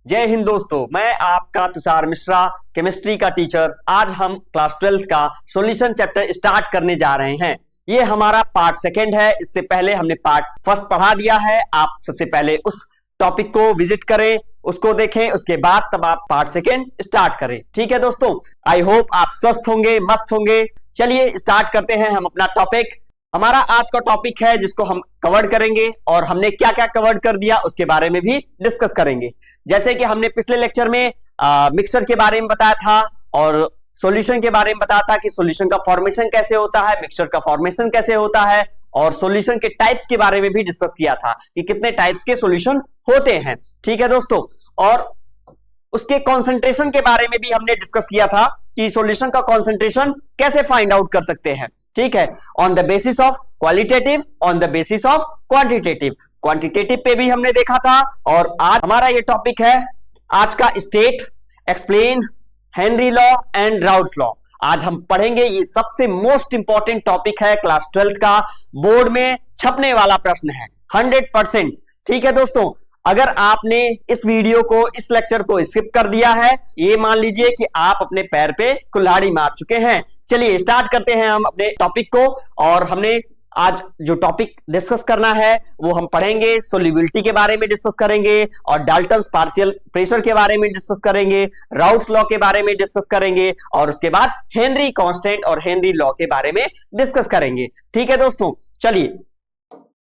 जय हिंद दोस्तों, मैं आपका तुषार मिश्रा, केमिस्ट्री का टीचर। आज हम क्लास 12 का सॉल्यूशन चैप्टर स्टार्ट करने जा रहे हैं। ये हमारा पार्ट सेकंड है। इससे पहले हमने पार्ट फर्स्ट पढ़ा दिया है। आप सबसे पहले उस टॉपिक को विजिट करें, उसको देखें, उसके बाद तब आप पार्ट सेकंड स्टार्ट करें। ठीक है दोस्तों, आई होप आप स्वस्थ होंगे, मस्त होंगे। चलिए स्टार्ट करते हैं हम अपना टॉपिक। हमारा आज का टॉपिक है जिसको हम कवर करेंगे और हमने क्या क्या कवर कर दिया उसके बारे में भी डिस्कस करेंगे। जैसे कि हमने पिछले लेक्चर में मिक्सचर के बारे में बताया था और सॉल्यूशन के बारे में बताया था कि सॉल्यूशन का फॉर्मेशन कैसे होता है, मिक्सचर का फॉर्मेशन कैसे होता है, और सॉल्यूशन के टाइप्स के बारे में भी डिस्कस किया था कि कितने टाइप्स के सॉल्यूशन होते हैं। ठीक है दोस्तों, और उसके कॉन्सेंट्रेशन के बारे में भी हमने डिस्कस किया था कि सॉल्यूशन का कॉन्सेंट्रेशन कैसे फाइंड आउट कर सकते हैं। ठीक है, on the basis of qualitative, on the basis of quantitative. Quantitative पे भी हमने देखा था और आज हमारा ये टॉपिक है आज का state, explain, Henry law and Raoult's law. आज हम पढ़ेंगे, ये सबसे मोस्ट इंपॉर्टेंट टॉपिक है, क्लास 12 का बोर्ड में छपने वाला प्रश्न है 100%। ठीक है दोस्तों, अगर आपने इस वीडियो को, इस लेक्चर को स्किप कर दिया है, ये मान लीजिए कि आप अपने पैर पे कुल्हाड़ी मार चुके हैं। चलिए स्टार्ट करते हैं हम अपने टॉपिक को। और हमने आज जो टॉपिक डिस्कस करना है वो हम पढ़ेंगे, सोल्यूबिलिटी के बारे में डिस्कस करेंगे और डाल्टन्स पार्शियल प्रेशर के बारे में डिस्कस करेंगे, राउल्स लॉ के बारे में डिस्कस करेंगे और उसके बाद हेनरी कांस्टेंट और हेनरी लॉ के बारे में डिस्कस करेंगे। ठीक है दोस्तों, चलिए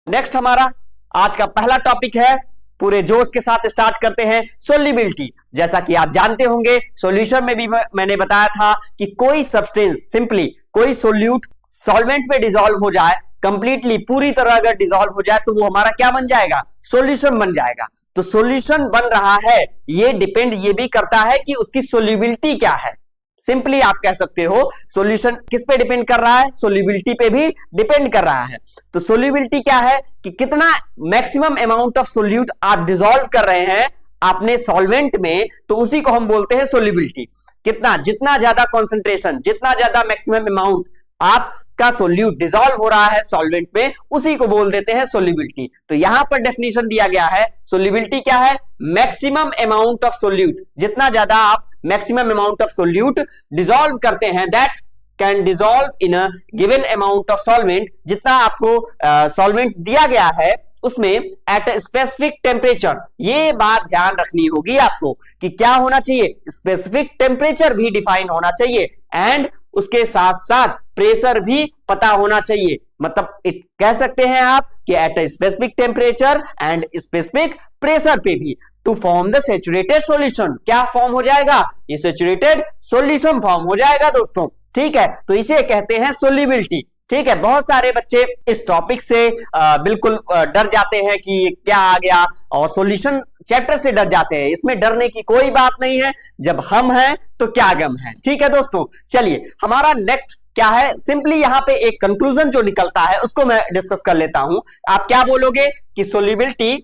नेक्स्ट हमारा आज का पहला टॉपिक है, पूरे जोश के साथ स्टार्ट करते हैं, सोल्यूबिलिटी। जैसा कि आप जानते होंगे, सॉल्यूशन में भी मैंने बताया था कि कोई सब्सटेंस, सिंपली कोई सोल्यूट सॉल्वेंट में डिसॉल्व हो जाए, कंप्लीटली पूरी तरह अगर डिसॉल्व हो जाए तो वो हमारा क्या बन जाएगा? सॉल्यूशन बन जाएगा। तो सॉल्यूशन बन रहा है, ये डिपेंड ये भी करता है कि उसकी सोल्यूबिलिटी क्या है। सिंपली आप कह सकते हो सॉल्यूशन किस पे डिपेंड कर रहा है? सोल्यूबिलिटी पे भी डिपेंड कर रहा है। तो सोल्यूबिलिटी क्या है कि कितना मैक्सिमम अमाउंट ऑफ सोल्यूट आप डिसॉल्व कर रहे हैं अपने सॉल्वेंट में, तो उसी को हम बोलते हैं सोल्यूबिलिटी। कितना, जितना ज्यादा कॉन्सेंट्रेशन, जितना ज्यादा मैक्सिमम अमाउंट आपका सोल्यूट डिसॉल्व हो रहा है सॉल्वेंट में, उसी को बोल देते हैं सोल्यूबिलिटी। तो यहां पर डेफिनेशन दिया गया है, सोल्यूबिलिटी क्या है? मैक्सिमम अमाउंट ऑफ सोल्यूट, जितना ज्यादा आप maximum amount of solute dissolve करते हैं, that can dissolve in a given amount of solvent. जितना आपको सॉल्वेंट दिया गया है उसमें एट अ स्पेसिफिक टेम्परेचर। ये बात ध्यान रखनी होगी आपको कि क्या होना चाहिए? स्पेसिफिक टेम्परेचर भी डिफाइन होना चाहिए एंड उसके साथ साथ प्रेशर भी पता होना चाहिए। मतलब कह सकते हैं आप कि at a specific temperature and specific pressure पे भी to form the saturated solution. क्या फॉर्म हो जाएगा? ये सैचुरेटेड सॉल्यूशन फॉर्म हो जाएगा दोस्तों। ठीक है, तो इसे कहते हैं सोल्यूबिलिटी। ठीक है, बहुत सारे बच्चे इस टॉपिक से बिल्कुल डर जाते हैं कि ये क्या आ गया, और सॉल्यूशन चैप्टर से डर जाते हैं। इसमें डरने की कोई बात नहीं है, जब हम हैं तो क्या गम है। ठीक है दोस्तों, चलिए हमारा नेक्स्ट क्या है? सिंपली यहां पे एक कंक्लूजन जो निकलता है उसको मैं डिस्कस कर लेता हूं। आप क्या बोलोगे कि सोल्यूबिलिटी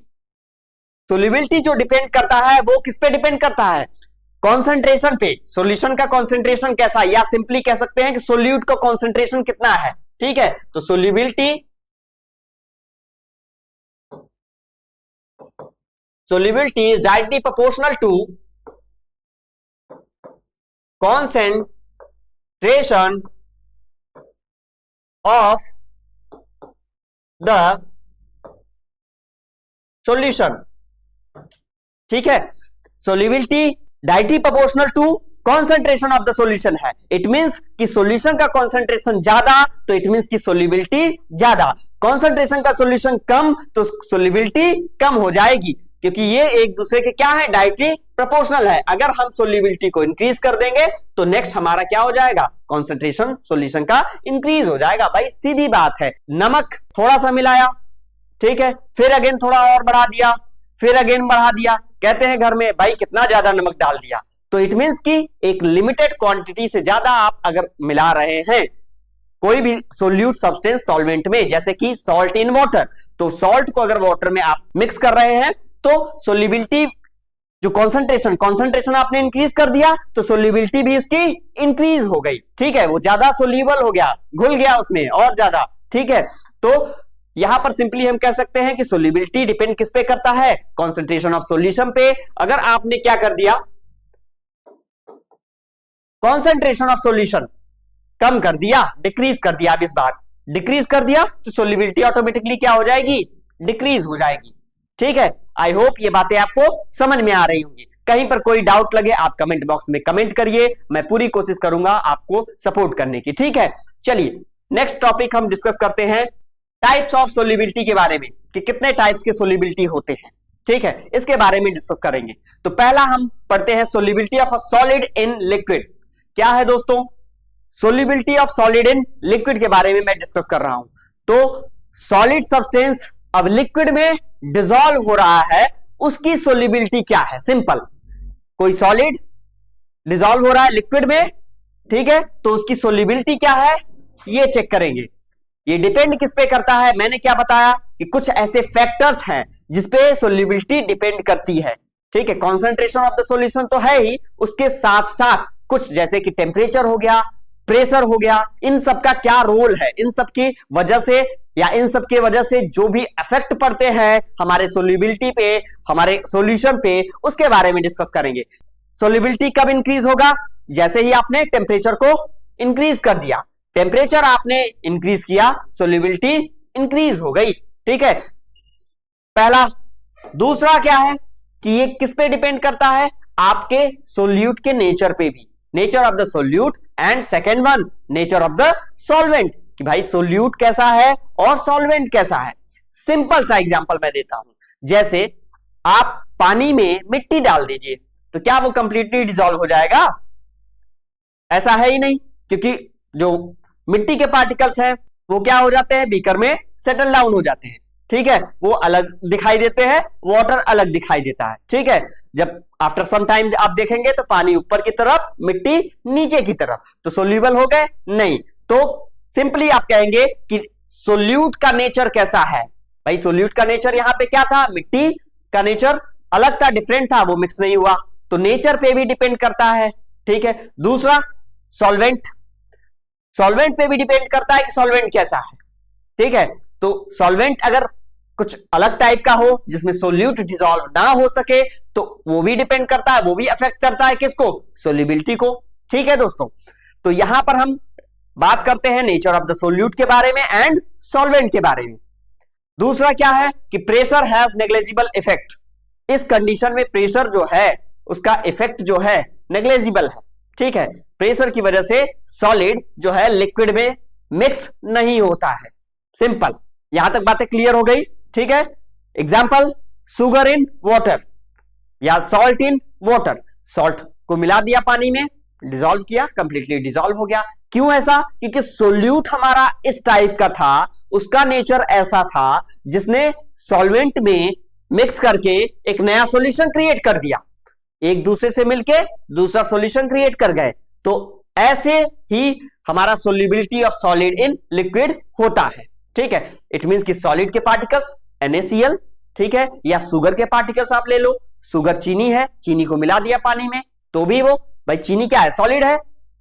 जो डिपेंड करता है वो किस पे डिपेंड करता है? कॉन्सेंट्रेशन पे। सॉल्यूशन का कॉन्सेंट्रेशन कैसा, या सिंपली कह सकते हैं कि सोल्यूट का कॉन्सेंट्रेशन कितना है। ठीक है, तो solubility is directly proportional to concentration of the solution। ठीक है, solubility directly proportional to concentration of the solution है। इट मींस कि सॉल्यूशन का कॉन्सेंट्रेशन ज्यादा तो इट मींस कि सोल्यूबिलिटी ज्यादा, कॉन्सेंट्रेशन का सॉल्यूशन कम तो सोल्यूबिलिटी कम हो जाएगी, क्योंकि ये एक दूसरे के क्या है? डायरेक्टली प्रोपोर्शनल है। अगर हम सोल्यूबिलिटी को इंक्रीज कर देंगे तो नेक्स्ट हमारा क्या हो जाएगा? कॉन्सेंट्रेशन सॉल्यूशन का इंक्रीज हो जाएगा। भाई सीधी बात है, नमक थोड़ा सा मिलाया, ठीक है, फिर अगेन थोड़ा और बढ़ा दिया, फिर अगेन बढ़ा दिया, कहते हैं घर में भाई कितना ज्यादा नमक डाल दिया। तो इट मींस कि एक लिमिटेड क्वांटिटी से ज्यादा आप अगर मिला रहे हैं कोई भी सोल्यूट सब्सटेंस सॉल्वेंट में, जैसे कि सॉल्ट इन वाटर, तो सॉल्ट को अगर वाटर में आप मिक्स कर रहे हैं तो सोल्यूबिलिटी जो कॉन्सेंट्रेशन आपने इंक्रीज कर दिया तो सोल्यूबिलिटी भी इसकी इंक्रीज हो गई। ठीक है, वो ज्यादा सोल्यूबल हो गया, घुल गया उसमें और ज्यादा। ठीक है, तो यहां पर सिंपली हम कह सकते हैं कि सोल्यूबिलिटी डिपेंड किस पे करता है, कॉन्सेंट्रेशन ऑफ सॉल्यूशन पे। अगर आपने क्या कर दिया, कॉन्सेंट्रेशन ऑफ सॉल्यूशन कम कर दिया, डिक्रीज कर दिया, अब इस बार डिक्रीज कर दिया तो सोल्यूबिलिटी ऑटोमेटिकली क्या हो जाएगी, डिक्रीज हो जाएगी। ठीक है, आई होप ये बातें आपको समझ में आ रही होंगी। कहीं पर कोई डाउट लगे आप कमेंट बॉक्स में कमेंट करिए, मैं पूरी कोशिश करूंगा आपको सपोर्ट करने की। ठीक है, चलिए नेक्स्ट टॉपिक हम डिस्कस करते हैं टाइप्स ऑफ सोल्यूबिलिटी के बारे में, कि कितने टाइप्स के सोल्यूबिलिटी होते हैं। ठीक है, इसके बारे में डिस्कस करेंगे। तो पहला हम पढ़ते हैं solubility of a solid in liquid. क्या है दोस्तों, solubility of solid in liquid के बारे में मैं डिस्कस कर रहा हूं। तो सॉलिड सब्सटेंस अब लिक्विड में डिसॉल्व हो रहा है, उसकी सोल्यूबिलिटी क्या है। सिंपल, कोई सॉलिड डिसॉल्व हो रहा है लिक्विड में, ठीक है, तो उसकी सोल्यूबिलिटी क्या है ये चेक करेंगे। ये डिपेंड किस पे करता है, मैंने क्या बताया कि कुछ ऐसे फैक्टर्स हैं जिसपे सोल्यूबिलिटी डिपेंड करती है। ठीक है, कॉन्सेंट्रेशन ऑफ द सॉल्यूशन तो है ही, उसके साथ साथ कुछ जैसे कि टेम्परेचर हो गया, प्रेशर हो गया, इन सब का क्या रोल है, इन सब की वजह से या इन सब की वजह से जो भी इफेक्ट पड़ते हैं हमारे सोल्यूबिलिटी पे, हमारे सॉल्यूशन पे, उसके बारे में डिस्कस करेंगे। सोल्यूबिलिटी कब इंक्रीज होगा, जैसे ही आपने टेम्परेचर को इंक्रीज कर दिया, टेम्परेचर आपने इंक्रीज किया, सोल्यूबिलिटी इंक्रीज हो गई। ठीक है, पहला। दूसरा क्या है कि ये किस पे डिपेंड करता है, आपके सोल्यूट के नेचर पे भी, nature of the solute, and second one nature of the solvent, कि भाई सोल्यूट कैसा है और सॉल्वेंट कैसा है। सिंपल सा एग्जांपल मैं देता हूं, जैसे आप पानी में मिट्टी डाल दीजिए तो क्या वो कंप्लीटली डिसॉल्व हो जाएगा, ऐसा है ही नहीं, क्योंकि जो मिट्टी के पार्टिकल्स हैं वो क्या हो जाते हैं, बीकर में सेटल डाउन हो जाते हैं। ठीक है, वो अलग दिखाई देते हैं, वाटर अलग दिखाई देता है। ठीक है, जब आफ्टर सम टाइम आप देखेंगे तो पानी ऊपर की तरफ, मिट्टी नीचे की तरफ, तो सोल्यूबल हो गए नहीं। तो सिंपली आप कहेंगे कि सोल्यूट का नेचर कैसा है। भाई सोल्यूट का नेचर यहां पे क्या था, मिट्टी का नेचर अलग था, डिफरेंट था, वो मिक्स नहीं हुआ, तो नेचर पे भी डिपेंड करता है। ठीक है, दूसरा सॉल्वेंट, सॉल्वेंट पे भी डिपेंड करता है कि सॉल्वेंट कैसा है। ठीक है, तो सॉल्वेंट अगर कुछ अलग टाइप का हो जिसमें सोल्यूट डिसॉल्व ना हो सके तो वो भी डिपेंड करता है, वो भी अफेक्ट करता है किसको, सोल्यूबिलिटी को। ठीक है दोस्तों, तो यहां पर हम बात करते हैं नेचर ऑफ द सोल्यूट के बारे में एंड सॉल्वेंट के बारे में। दूसरा क्या है कि प्रेशर हैज नेग्लिजिबल इफेक्ट। इस कंडीशन में प्रेशर जो है उसका इफेक्ट जो है नेग्लिजिबल है। ठीक है, प्रेशर की वजह से सॉलिड जो है लिक्विड में मिक्स नहीं होता है। सिंपल, यहां तक बातें क्लियर हो गई। ठीक है, एग्जांपल सुगर इन वाटर या सॉल्ट इन वाटर, सॉल्ट को मिला दिया पानी में, डिसॉल्व किया, कंप्लीटली डिसॉल्व हो गया। क्यों ऐसा, क्योंकि सोल्यूट हमारा इस टाइप का था, उसका नेचर ऐसा था जिसने सॉल्वेंट में मिक्स करके एक नया सॉल्यूशन क्रिएट कर दिया, एक दूसरे से मिलके दूसरा सॉल्यूशन क्रिएट कर गए। तो ऐसे ही हमारा solubility of solid in liquid होता है। ठीक है, इट मींस कि सॉलिड के पार्टिकल्स NaCl, ठीक है, या शुगर के पार्टिकल्स आप ले लो, शुगर चीनी है, चीनी को मिला दिया पानी में तो भी वो, भाई चीनी क्या है, सॉलिड है,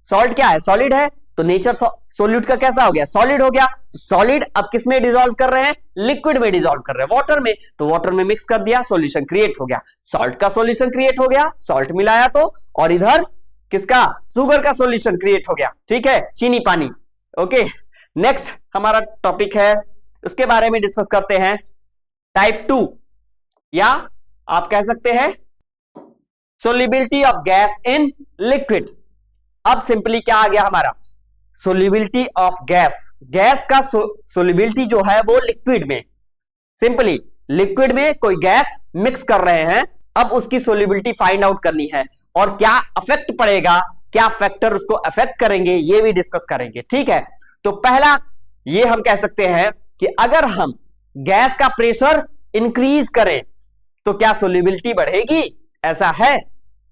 सॉल्ट क्या है, सॉलिड है, तो नेचर सोल्यूट का कैसा हो गया, सॉलिड हो गया। तो सॉलिड अब किस में डिसॉल्व कर रहे हैं, लिक्विड में डिसॉल्व कर रहे हैं, वाटर में, तो वाटर में मिक्स कर दिया, सॉल्यूशन क्रिएट हो गया, सॉल्ट का सॉल्यूशन क्रिएट हो गया, सॉल्ट मिलाया तो, और इधर किसका, शुगर का सॉल्यूशन क्रिएट हो गया। ठीक है, चीनी पानी। ओके, नेक्स्ट हमारा टॉपिक है, उसके बारे में डिस्कस करते हैं, टाइप 2 या आप कह सकते हैं solubility of gas in liquid. अब सिंपली क्या आ गया हमारा, सोल्यूबिलिटी ऑफ गैस, गैस का सोल्यूबिलिटी जो है वो लिक्विड में, सिंपली लिक्विड में कोई गैस मिक्स कर रहे हैं, अब उसकी सोल्यूबिलिटी फाइंड आउट करनी है, और क्या अफेक्ट पड़ेगा, क्या फैक्टर उसको अफेक्ट करेंगे, ये भी डिस्कस करेंगे। ठीक है, तो पहला ये हम कह सकते हैं कि अगर हम गैस का प्रेशर इंक्रीज करें तो क्या सोल्यूबिलिटी बढ़ेगी, ऐसा है।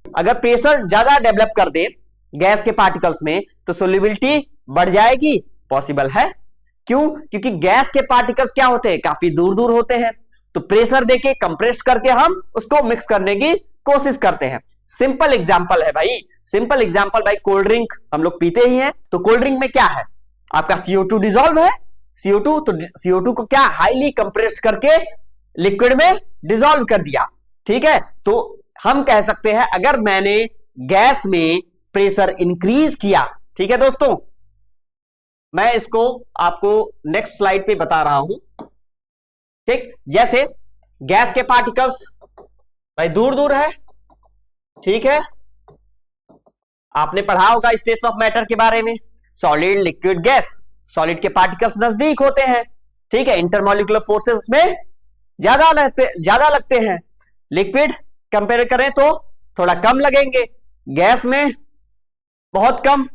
अगर प्रेशर ज्यादा डेवलप कर दे गैस के पार्टिकल्स में तो सोल्यूबिलिटी बढ़ जाएगी, पॉसिबल है। क्यों, क्योंकि गैस के पार्टिकल्स क्या होते हैं, काफी दूर दूर होते हैं, तो प्रेशर देके कंप्रेस करके हम उसको मिक्स करने की कोशिश करते हैं। सिंपल एग्जांपल है भाई, सिंपल एग्जांपल भाई, कोल्ड ड्रिंक हम लोग पीते ही हैं, तो कोल्ड ड्रिंक में क्या है, आपका CO2 डिसॉल्व है, CO2, तो CO2 को क्या हाईली कंप्रेस्ड करके लिक्विड में डिसॉल्व कर दिया। ठीक है, तो हम कह सकते हैं अगर मैंने गैस में प्रेशर इंक्रीज किया, ठीक है दोस्तों, मैं इसको आपको नेक्स्ट स्लाइड पे बता रहा हूं। ठीक, जैसे गैस के पार्टिकल्स भाई दूर दूर है, ठीक है, आपने पढ़ा होगा स्टेट्स ऑफ मैटर के बारे में, सॉलिड लिक्विड गैस। सॉलिड के पार्टिकल्स नजदीक होते हैं, ठीक है, इंटरमॉलिक्यूलर फोर्सेस उसमें ज्यादा लगते हैं। लिक्विड कंपेयर करें तो थोड़ा कम लगेंगे, गैस में बहुत कम,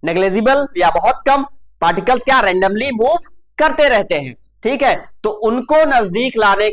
नेग्लिजिबल या बहुत कम पार्टिकल्स क्या रैंडमली मूव करते रहते हैं। ठीक है, तो उनको नजदीक लाने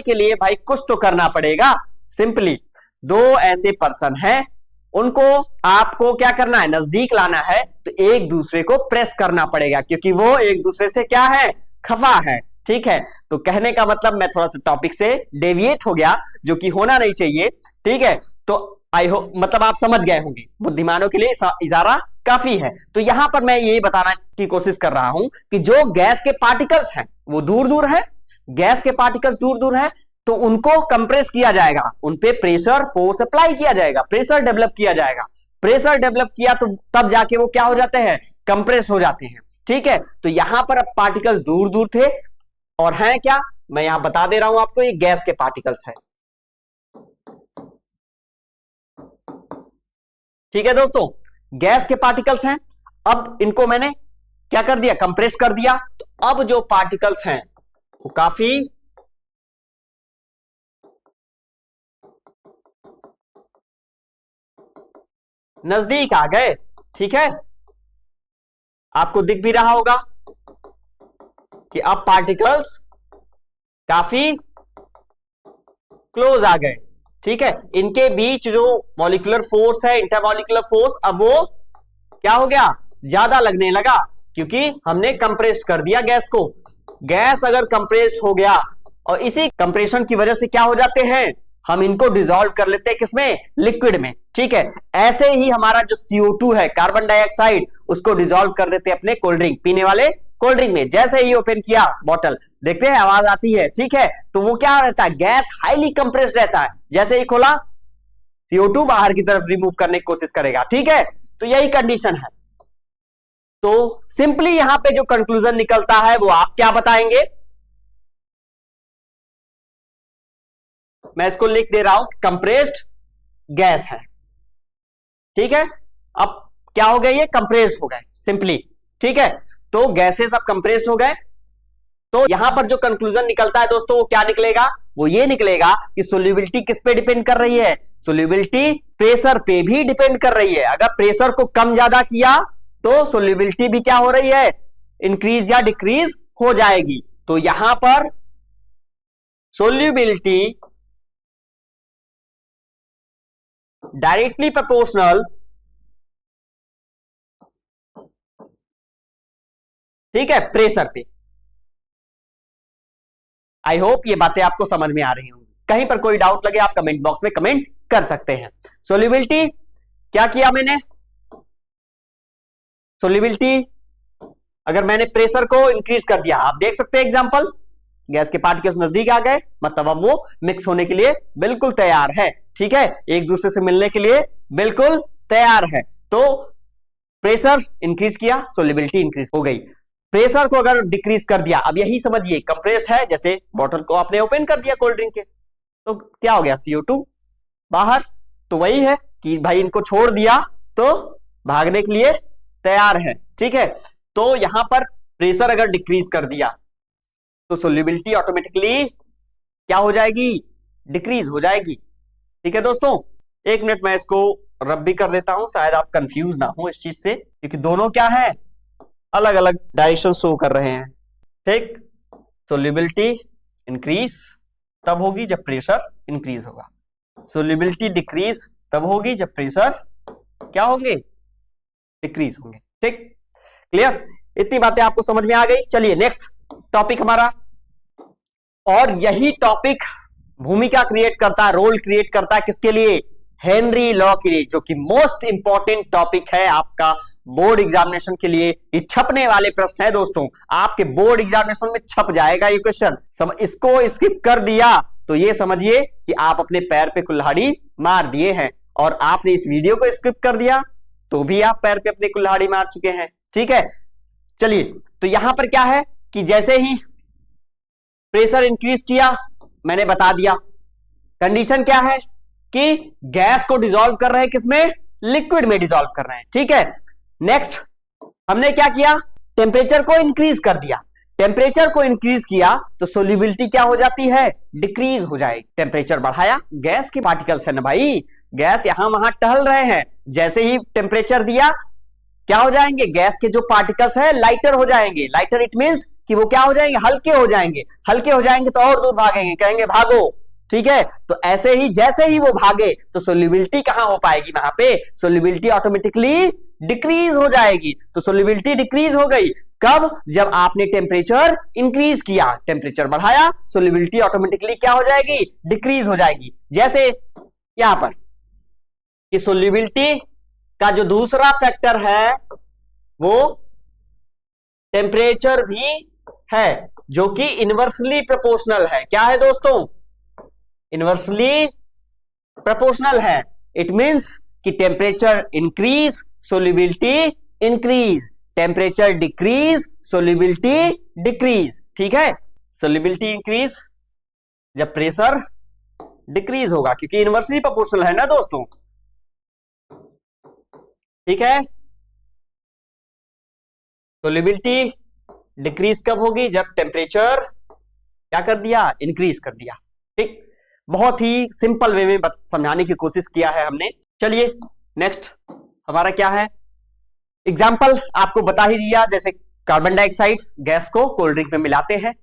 के लिए भाई कुछ तो करना पड़ेगा। सिंपली दो ऐसे पर्सन हैं, उनको आपको क्या करना है, नजदीक लाना है, तो एक दूसरे को प्रेस करना पड़ेगा, क्योंकि वो एक दूसरे से क्या है, खफा है। ठीक है, तो कहने का मतलब मैं थोड़ा सा टॉपिक से डेविएट हो गया, जो कि होना नहीं चाहिए। ठीक है, तो आई होप मतलब आप समझ गए होंगे, बुद्धिमानों के लिए इशारा काफी है। तो यहां पर मैं ये बताना की कोशिश कर रहा हूं कि जो गैस के पार्टिकल्स हैं वो दूर दूर है, गैस के पार्टिकल्स दूर दूर है, तो उनको कंप्रेस किया जाएगा, उन पे प्रेशर फोर्स अप्लाई किया जाएगा, प्रेशर डेवलप किया जाएगा। प्रेशर डेवलप किया तो तब जाके वो क्या हो जाते हैं, कंप्रेस हो जाते हैं। ठीक है, तो यहां पर अब पार्टिकल्स दूर दूर थे और हैं क्या, मैं यहां बता दे रहा हूं आपको, ये गैस के पार्टिकल्स है। ठीक है दोस्तों, गैस के पार्टिकल्स हैं। अब इनको मैंने क्या कर दिया, कंप्रेस कर दिया, तो अब जो पार्टिकल्स हैं वो काफी नजदीक आ गए। ठीक है, आपको दिख भी रहा होगा कि अब पार्टिकल्स काफी क्लोज आ गए। ठीक है, इनके बीच जो मॉलिक्यूलर फोर्स है, इंटरमॉलिक्यूलर फोर्स, अब वो क्या हो गया, ज्यादा लगने लगा, क्योंकि हमने कंप्रेस कर दिया गैस को। गैस अगर कंप्रेस हो गया और इसी कंप्रेशन की वजह से क्या हो जाते हैं, हम इनको डिसॉल्व कर लेते हैं किसमें, लिक्विड में। ठीक है, ऐसे ही हमारा जो CO2 है, कार्बन डाइऑक्साइड, उसको डिसॉल्व कर देते हैं अपने कोल्ड ड्रिंक, पीने वाले कोल्ड ड्रिंक में। जैसे ही ओपन किया बॉटल, देखते हैं आवाज आती है। ठीक है, तो वो क्या रहता है, गैस हाईली कंप्रेस्ड रहता है। जैसे ही खोला, CO2 बाहर की तरफ रिमूव करने की कोशिश करेगा। ठीक है, तो यही कंडीशन है। तो सिंपली यहां पे जो कंक्लूजन निकलता है वो आप क्या बताएंगे, मैं इसको लिख दे रहा हूं, कंप्रेस्ड गैस है। ठीक है, अब क्या हो गए, ये कंप्रेस्ड हो गए सिंपली। ठीक है, तो गैसेस अब कंप्रेस्ड हो गए। तो यहां पर जो कंक्लूजन निकलता है दोस्तों, वो क्या निकलेगा, वो ये निकलेगा कि सोल्यूबिलिटी किस पे डिपेंड कर रही है, सोल्यूबिलिटी प्रेशर पे भी डिपेंड कर रही है। अगर प्रेशर को कम ज्यादा किया तो सोल्यूबिलिटी भी क्या हो रही है, इंक्रीज या डिक्रीज हो जाएगी। तो यहां पर सोल्यूबिलिटी डायरेक्टली प्रोपोर्शनल, ठीक है, प्रेशर पे। आई होप ये बातें आपको समझ में आ रही होंगी। कहीं पर कोई डाउट लगे आप कमेंट बॉक्स में कमेंट कर सकते हैं। सोल्यूबिलिटी क्या किया मैंने, सोल्यूबिलिटी अगर मैंने प्रेशर को इंक्रीज कर दिया, आप देख सकते हैं एग्जांपल, गैस के पार्टिकल्स नजदीक आ गए, मतलब अब वो मिक्स होने के लिए बिल्कुल तैयार है। ठीक है, एक दूसरे से मिलने के लिए बिल्कुल तैयार है। तो प्रेशर इंक्रीज किया, सोल्यूबिलिटी इंक्रीज हो गई। प्रेशर को अगर डिक्रीज कर दिया, अब यही समझिए कंप्रेस है, जैसे बॉटल को आपने ओपन कर दिया कोल्ड ड्रिंक के, तो क्या हो गया, CO2 बाहर। तो वही है कि भाई इनको छोड़ दिया तो भागने के लिए तैयार है। ठीक है, तो यहां पर प्रेशर अगर डिक्रीज कर दिया तो सोल्यूबिलिटी ऑटोमेटिकली क्या हो जाएगी, डिक्रीज हो जाएगी। ठीक है दोस्तों, एक मिनट मैं इसको रब भी कर देता हूं, शायद आप कंफ्यूज ना हो इस चीज से, क्योंकि दोनों क्या है, अलग अलग डायरेक्शन शो कर रहे हैं। ठीक, सोल्यूबिलिटी इंक्रीज तब होगी जब प्रेशर इंक्रीज होगा, सोल्यूबिलिटी डिक्रीज तब होगी जब प्रेशर क्या होंगे, डिक्रीज होंगे। ठीक, क्लियर, इतनी बातें आपको समझ में आ गई। चलिए नेक्स्ट टॉपिक हमारा, और यही टॉपिक भूमिका क्रिएट करता है, रोल क्रिएट करता है किसके लिए, हेनरी लॉ के लिए, जो कि मोस्ट इंपॉर्टेंट टॉपिक है आपका बोर्ड एग्जामिनेशन के लिए। ये छपने वाले प्रश्न है दोस्तों, आपके बोर्ड एग्जामिनेशन में छप जाएगा ये क्वेश्चन। इसको स्किप कर दिया तो ये समझिए कि आप अपने पैर पे कुल्हाड़ी मार दिए हैं, और आपने इस वीडियो को स्किप कर दिया तो भी आप पैर पे अपने कुल्हाड़ी मार चुके हैं। ठीक है, चलिए, तो यहां पर क्या है कि जैसे ही प्रेशर इंक्रीज किया, मैंने बता दिया कंडीशन क्या है कि गैस को डिसॉल्व कर रहे हैं, किसमें, लिक्विड में डिसॉल्व कर रहे हैं। ठीक है, नेक्स्ट हमने क्या किया, टेम्परेचर को इंक्रीज कर दिया। टेम्परेचर को इंक्रीज किया तो सोल्यूबिलिटी क्या हो जाती है, डिक्रीज हो जाएगी। टेम्परेचर बढ़ाया, गैस के पार्टिकल्स है ना भाई, गैस यहां वहां टहल रहे हैं, जैसे ही टेम्परेचर दिया क्या हो जाएंगे, गैस के जो पार्टिकल्स है लाइटर हो जाएंगे। लाइटर इट मींस कि वो क्या हो जाएंगे, हल्के हो जाएंगे। हल्के हो जाएंगे तो और दूर भागेंगे, कहेंगे भागो। ठीक है, तो ऐसे ही जैसे ही वो भागे तो सोल्यूबिलिटी कहां हो पाएगी, वहां पे सोल्यूबिलिटी ऑटोमेटिकली डिक्रीज हो जाएगी। तो सोल्यूबिलिटी डिक्रीज हो गई कब, जब आपने टेम्परेचर इंक्रीज किया, टेम्परेचर बढ़ाया, सोल्यूबिलिटी ऑटोमेटिकली क्या हो जाएगी, डिक्रीज हो जाएगी। जैसे यहां पर कि सोल्यूबिलिटी का जो दूसरा फैक्टर है वो टेम्परेचर भी है, जो कि इनवर्सली प्रोपोर्शनल है। क्या है दोस्तों, इनवर्सली प्रोपोर्शनल है। इट मींस कि temperature increase solubility increase, temperature decrease solubility decrease. ठीक है, सोल्यूबिलिटी इंक्रीज जब प्रेशर डिक्रीज होगा, क्योंकि इनवर्सली प्रोपोर्शनल है ना दोस्तों। ठीक है, सोल्यूबिलिटी डिक्रीज कब होगी, जब टेम्परेचर क्या कर दिया, इंक्रीज कर दिया। ठीक, बहुत ही सिंपल वे में समझाने की कोशिश किया है हमने। चलिए नेक्स्ट हमारा क्या है, एग्जाम्पल आपको बता ही दिया। जैसे कार्बन डाइऑक्साइड गैस को कोल्ड ड्रिंक में मिलाते हैं,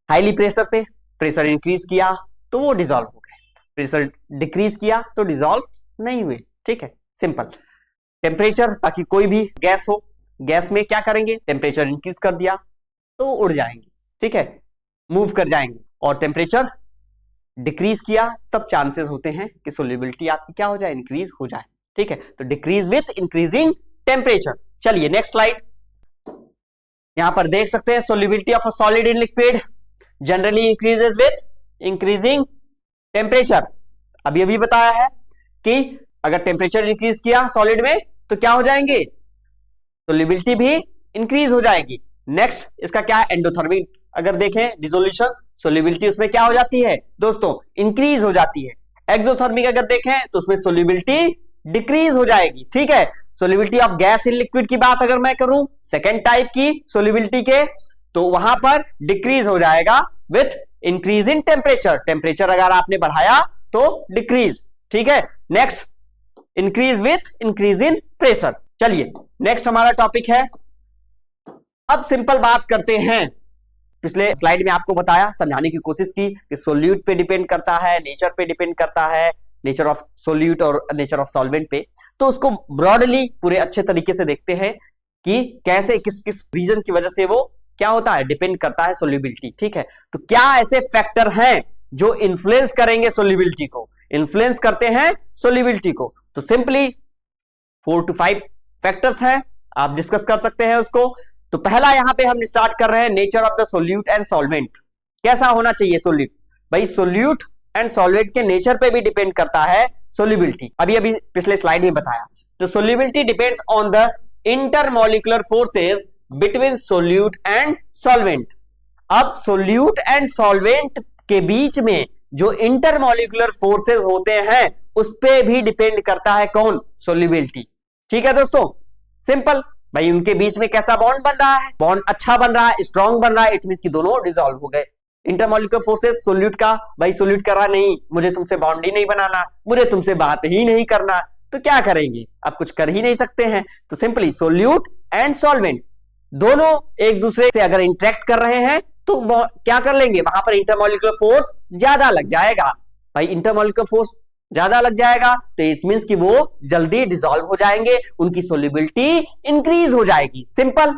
हाईली प्रेशर पे, प्रेशर इंक्रीज किया तो वो डिसॉल्व हो गए, प्रेशर डिक्रीज किया तो डिसॉल्व नहीं हुए। ठीक है, सिंपल। टेम्परेचर, ताकि कोई भी गैस हो, गैस में क्या करेंगे, टेम्परेचर इंक्रीज कर दिया तो उड़ जाएंगे। ठीक है, मूव कर जाएंगे। और टेम्परेचर डिक्रीज किया तब चांसेस होते हैं कि सोल्यूबिलिटी आपकी क्या हो जाए, इंक्रीज हो जाए। ठीक है, तो डिक्रीज विथ इंक्रीजिंग टेम्परेचर। चलिए नेक्स्ट स्लाइड, यहां पर देख सकते हैं solubility of a solid in liquid generally increases with increasing temperature. अभी अभी बताया है कि अगर टेम्परेचर इंक्रीज किया सॉलिड में तो क्या हो जाएंगे, सोल्यूबिलिटी भी इंक्रीज हो जाएगी। नेक्स्ट इसका क्या है, एंडोथर्मिक अगर देखें डिसोल्यूशन, सोल्यूबिलिटी उसमें क्या हो जाती है दोस्तों, इंक्रीज हो जाती है। एक्सोथर्मिक अगर देखें तो उसमें सोल्यूबिलिटी डिक्रीज हो जाएगी। ठीक है, solubility of gas in liquid की बात अगर मैं करूं, सेकेंड टाइप की सोल्यूबिलिटी के, तो वहां पर डिक्रीज हो जाएगा with increase in temperature. Temperature अगर आपने बढ़ाया तो डिक्रीज। ठीक है, next increase with increase in pressure. चलिए नेक्स्ट हमारा टॉपिक है, अब सिंपल बात करते हैं। पिछले स्लाइड में आपको बताया, समझाने की कोशिश की कि सोल्यूट पे डिपेंड करता है, नेचर पे डिपेंड करता है, नेचर ऑफ सोल्यूट और नेचर ऑफ सॉल्वेंट पे। तो उसको ब्रॉडली पूरे अच्छे तरीके से देखते हैं कि कैसे किस किस रीजन की वजह से वो क्या होता है, डिपेंड करता है सोल्यूबिलिटी। ठीक है, तो क्या ऐसे फैक्टर हैं जो इन्फ्लुएंस करेंगे सोल्यूबिलिटी को, इन्फ्लुएंस करते हैं सोल्यूबिलिटी को। तो सिंपली 4 to 5 फैक्टर्स हैं, आप डिस्कस कर सकते हैं उसको। तो पहला यहां पे हम स्टार्ट कर रहे हैं, nature of the solute and solvent. कैसा होना चाहिए सोल्यूट, भाई सोल्यूट एंड सॉल्वेंट के नेचर पे भी डिपेंड करता है सोल्यूबिलिटी। अभी अभी पिछले स्लाइड में बताया, तो solubility depends on the intermolecular forces between solute and solvent. अब सोल्यूट एंड सॉल्वेंट के बीच में जो इंटरमॉलिक्यूलर फोर्सेस होते हैं उस पे भी डिपेंड करता है कौन, सोल्यूबिलिटी। ठीक है दोस्तों, सिंपल। भाई उनके बीच में कैसा बॉन्ड बन रहा है, बॉन्ड अच्छा बन रहा है, स्ट्रॉन्ग बन रहा है, इट मींस कि दोनों डिसॉल्व हो गए। इंटरमॉलिक्यूलर फोर्सेस सोल्यूट का, भाई सोल्यूट कर रहा नहीं, मुझे तुमसे बॉन्ड ही नहीं बनाना, मुझे तुमसे बात ही नहीं करना, तो क्या करेंगे, आप कुछ कर ही नहीं सकते हैं। तो सिंपली सोल्यूट एंड सॉल्वेंट दोनों एक दूसरे से अगर इंटरेक्ट कर रहे हैं तो क्या कर लेंगे, वहां पर इंटरमॉलिक्यूलर फोर्स ज्यादा लग जाएगा। भाई इंटरमॉलिक्यूलर फोर्स ज्यादा लग जाएगा तो इट मींस कि वो जल्दी डिसॉल्व हो जाएंगे, उनकी सोल्यूबिलिटी इंक्रीज हो जाएगी। सिंपल।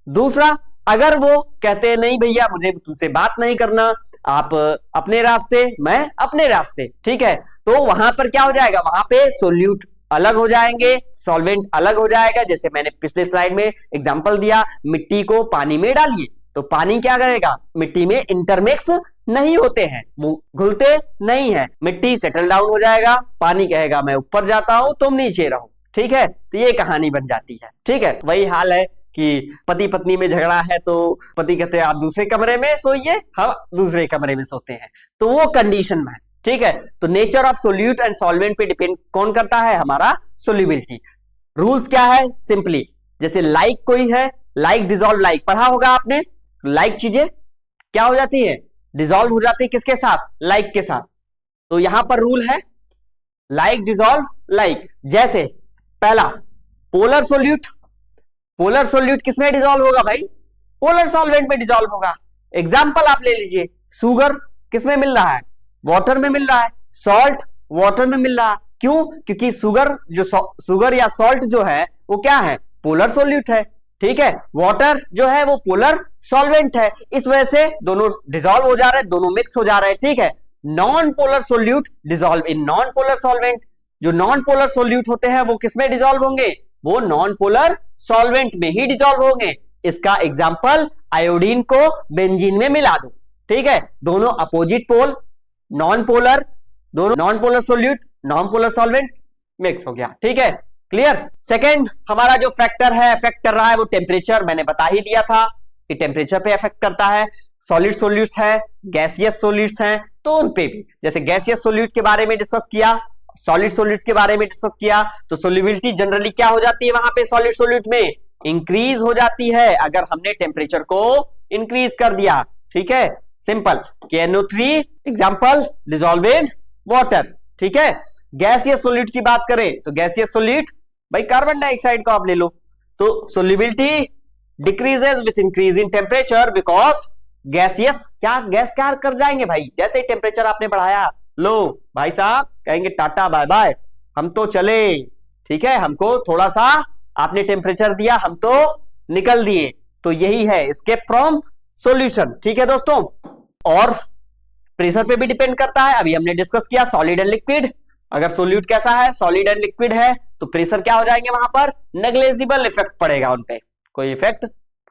दूसरा, अगर वो कहते हैं नहीं भैया मुझे तुमसे बात नहीं करना, आप अपने रास्ते मैं अपने रास्ते, ठीक है, तो वहां पर क्या हो जाएगा, वहां पे सोल्यूट अलग हो जाएंगे, सॉल्वेंट अलग हो जाएगा। जैसे मैंने पिछले स्लाइड में एग्जांपल दिया, मिट्टी को पानी में डालिए तो पानी क्या करेगा, मिट्टी में इंटरमिक्स नहीं होते हैं, वो घुलते नहीं है, मिट्टी सेटल डाउन हो जाएगा, पानी कहेगा मैं ऊपर जाता हूं तुम नीचे रहो, ठीक है, तो ये कहानी बन जाती है। ठीक है, वही हाल है कि पति पत्नी में झगड़ा है तो पति कहते हैं आप दूसरे कमरे में सोइए, हम दूसरे कमरे में सोते हैं, तो वो कंडीशन में है। ठीक है, तो nature of solute and solvent पे डिपेंड कौन करता है, हमारा सोल्यूबिलिटी। रूल्स क्या है, सिंपली जैसे लाइक कोई है, लाइक डिजोल्व, लाइक पढ़ा होगा आपने, लाइक चीजें क्या हो जाती है, डिजोल्व हो जाती है किसके साथ, लाइक के साथ। तो यहां पर रूल है लाइक डिजोल्व लाइक। जैसे पहला पोलर सोल्यूट, पोलर सोल्यूट किसमें डिजोल्व होगा भाई, पोलर सॉल्वेंट में डिजोल्व होगा। एग्जांपल आप ले लीजिए, शुगर किसमें मिल रहा है, वाटर में मिल रहा है, सॉल्ट वाटर में मिल रहा है, क्यों, क्योंकि शुगर या सॉल्ट जो है वो क्या है, पोलर सोल्यूट है। ठीक है, वाटर जो है वो पोलर सॉल्वेंट है, इस वजह से दोनों डिजोल्व हो जा रहे हैं, दोनों मिक्स हो जा रहे हैं। ठीक है, non polar solute dissolve in non polar solvent. जो नॉन पोलर सोल्यूट होते हैं वो किसमें डिजोल्व होंगे, वो नॉन पोलर सॉल्वेंट में ही डिजोल्व होंगे। इसका एग्जांपल आयोडीन को बेंजीन में मिला दो, ठीक है, दोनों अपोजिट पोल, नॉन पोलर, दोनों non polar solute non polar solvent, mix हो गया। ठीक है, क्लियर। सेकेंड हमारा जो फैक्टर है, अफेक्ट कर रहा है वो टेम्परेचर, मैंने बता ही दिया था कि टेम्परेचर पे अफेक्ट करता है। सॉलिड सोल्यूट्स है, गैसियस सोल्यूट्स हैं, तो उन पे भी, जैसे गैसियस सोल्यूट के बारे में डिस्कस किया, सॉलिड सोल्यूट्स के बारे में डिस्कस किया, तो सोल्युबिलिटी जनरली क्या हो जाती है वहां पे सॉलिड सोल्यूट में, इंक्रीज हो जाती है अगर हमने टेम्परेचर को इंक्रीज कर दिया। ठीक है, simple, KNO3 example dissolve in water. ठीक है, गैसियस सोल्यूट की बात करें तो गैसियस सोल्यूट भाई कार्बन डाइऑक्साइड को आप ले लो, तो solubility decreases with increase in temperature because gaseous, क्या गैस क्या कर जाएंगे भाई, जैसे ही टेम्परेचर आपने बढ़ाया, लो भाई साहब कहेंगे टाटा बाय बाय, हम तो चले। ठीक है, हमको थोड़ा सा आपने टेम्परेचर दिया, हम तो निकल दिए, तो यही है एस्केप फ्रॉम सॉल्यूशन। ठीक है दोस्तों, और प्रेशर पे भी डिपेंड करता है, अभी हमने डिस्कस किया सॉलिड एंड लिक्विड। अगर सोल्यूट कैसा है, सॉलिड एंड लिक्विड है, तो प्रेशर क्या हो जाएंगे वहां पर, नेग्लेजिबल इफेक्ट पड़ेगा उनपे, कोई इफेक्ट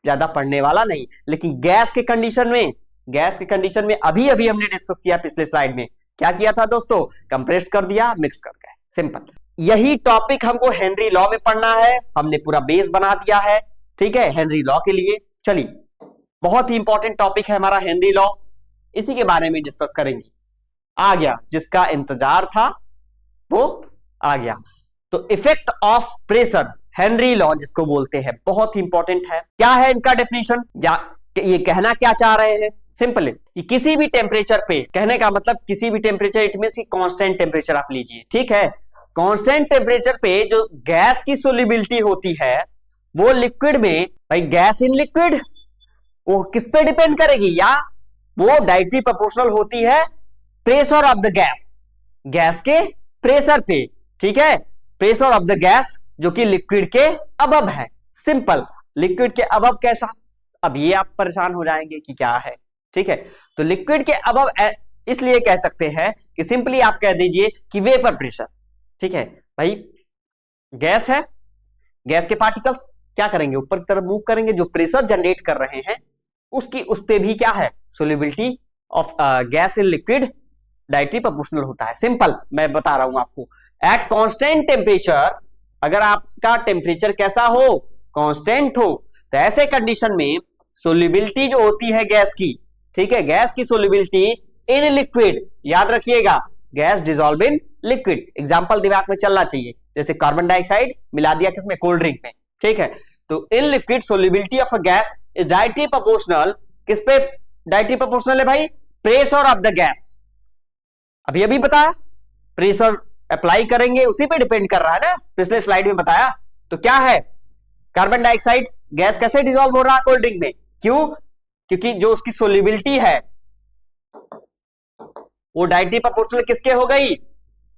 ज्यादा पड़ने वाला नहीं। लेकिन गैस के कंडीशन में, गैस के कंडीशन में अभी अभी हमने डिस्कस किया पिछले स्लाइड में, क्या किया था दोस्तों, कंप्रेस्ड कर दिया, मिक्स कर गए, सिंपल। यही टॉपिक हमको हेनरी लॉ में पढ़ना है, हमने पूरा बेस बना दिया है। ठीक है, हेनरी लॉ के लिए चलिए, बहुत ही इंपॉर्टेंट टॉपिक है हमारा हेनरी लॉ, इसी के बारे में डिस्कस करेंगे। आ गया, जिसका इंतजार था वो आ गया। तो effect of pressure, Henry law जिसको बोलते हैं, बहुत ही इंपॉर्टेंट है। क्या है इनका डेफिनेशन, या ये कहना क्या चाह रहे हैं, सिंपल है कि किसी भी टेम्परेचर पे, कहने का मतलब किसी भी temperature, it means constant temperature आप लीजिए। ठीक है, कांस्टेंट टेम्परेचर पे जो गैस की सोल्युबिलिटी होती है वो लिक्विड में, भाई गैस इन लिक्विड, वो किस पे डिपेंड करेगी, या वो डायरेक्टली प्रोपोर्शनल होती है pressure of the gas, gas के प्रेशर पे। ठीक है, प्रेशर ऑफ द गैस जो कि लिक्विड के अबव है, सिंपल। लिक्विड के अबव कैसा, अब ये आप परेशान हो जाएंगे कि क्या है। ठीक है, तो लिक्विड के अबव इसलिए कह सकते हैं कि सिंपली आप कह दीजिए कि वेपर प्रेशर। ठीक है भाई, गैस है, गैस के पार्टिकल्स क्या करेंगे, ऊपर की तरफ मूव करेंगे, जो प्रेशर जनरेट कर रहे हैं उसकी, उस पे भी क्या है, solubility of gas in liquid directly proportional होता है। सिंपल मैं बता रहा हूं आपको, एट कांस्टेंट टेम्परेचर, अगर आपका टेम्परेचर कैसा हो, कांस्टेंट हो, तो ऐसे कंडीशन में सोल्युबिलिटी जो होती है गैस की, ठीक है, गैस की सोल्युबिलिटी इन लिक्विड, याद रखिएगा gas dissolve in liquid. Example दिमाग में चलना चाहिए, जैसे कार्बन डाइऑक्साइड मिला दिया किसमें, कोल्ड ड्रिंक में। ठीक है, तो in liquid solubility of a gas is directly proportional, किस पे डायरेक्टली प्रोपोर्शनल है भाई, प्रेशर ऑफ द गैस। अभी अभी बताया, प्रेशर अप्लाई करेंगे उसी पे डिपेंड कर रहा है ना, पिछले स्लाइड में बताया। तो क्या है, कार्बन डाइऑक्साइड गैस कैसे डिसॉल्व हो रहा है कोल्ड ड्रिंक में, क्यों, क्योंकि जो उसकी सोल्युबिलिटी है वो डायरेक्टली प्रोपोर्शनल किसके हो गई,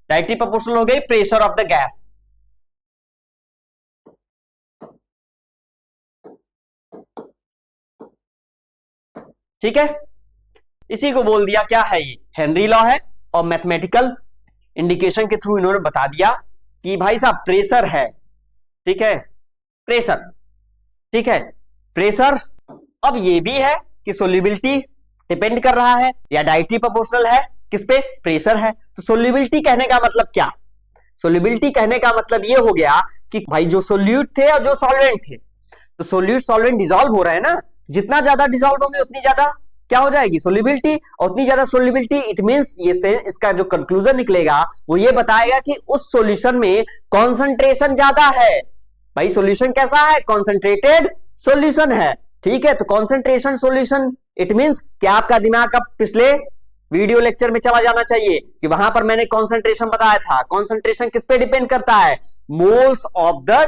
डायरेक्टली प्रोपोर्शनल हो गई प्रेशर ऑफ द गैस। ठीक है, इसी को बोल दिया क्या है, ये हेनरी लॉ है। और मैथमेटिकल इंडिकेशन के थ्रू इन्होंने बता दिया कि भाई साहब प्रेशर है, ठीक है, प्रेशर, ठीक है, प्रेशर। अब ये भी है कि सोल्यूबिलिटी डिपेंड कर रहा है या डायरेक्टली प्रोपोर्शनल है किस पे, प्रेशर है। तो सोल्यूबिलिटी कहने का मतलब क्या, सोल्यूबिलिटी कहने का मतलब ये हो गया कि भाई जो सोल्यूट थे और जो सॉल्वेंट थे, तो सोल्यूट सॉल्वेंट डिसॉल्व हो रहे हैं ना, जितना ज्यादा डिसॉल्व होंगे उतनी ज्यादा क्या हो जाएगी, सोल्यूबिलिटी। और उतनी ज्यादा सोल्यूबिलिटी इट मींस ये से इसका जो कंक्लूजन निकलेगा वो ये बताएगा कि उस सॉल्यूशन में कॉन्सेंट्रेशन ज्यादा है। भाई सॉल्यूशन कैसा है, कॉन्सेंट्रेटेड सॉल्यूशन है, ठीक है। तो कॉन्सेंट्रेशन सॉल्यूशन इट मींस कि आपका दिमाग अब पिछले वीडियो लेक्चर में चला जाना चाहिए कि वहां पर मैंने कॉन्सेंट्रेशन बताया था। कॉन्सेंट्रेशन किस पे डिपेंड करता है, मोल्स ऑफ द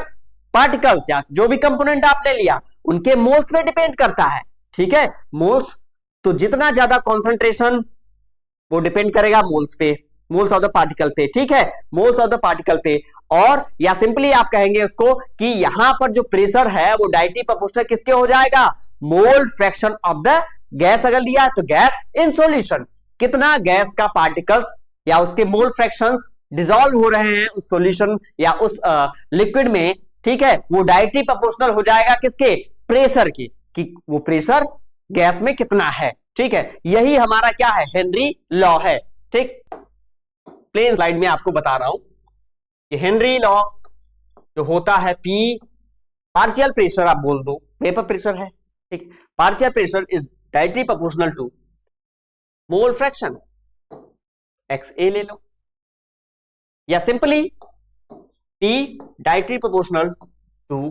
पार्टिकल्स, या जो भी कंपोनेंट आपने लिया उनके मोल्स पे डिपेंड करता है, ठीक है, मोल्स। तो जितना ज्यादा कॉन्सेंट्रेशन वो डिपेंड करेगा मोल्स पे, मोल्स ऑफ द पार्टिकल पे, ठीक है, मोल्स ऑफ द पार्टिकल पे। और या सिंपली आप कहेंगे उसको कि यहां पर जो प्रेशर है वो डायरेक्टली प्रोपोर्शनल किसके हो जाएगा, mole fraction of the gas अगर लिया तो गैस इन सॉल्यूशन, कितना गैस का पार्टिकल्स या उसके मोल फ्रैक्शंस डिसॉल्व हो रहे हैं उस सॉल्यूशन या उस लिक्विड में, ठीक है, वो डायरेक्टली प्रोपोर्शनल हो जाएगा किसके, प्रेशर की, कि वो प्रेशर गैस में कितना है, ठीक है। यही हमारा क्या है, हेनरी लॉ है, ठीक। प्लेन स्लाइड में आपको बता रहा हूं कि हेनरी लॉ जो होता है, पी पार्शियल प्रेशर आप बोल दो, वेपर प्रेशर है, ठीक, partial pressure is directly proportional to mole fraction, XA ले लो, या simply P directly proportional to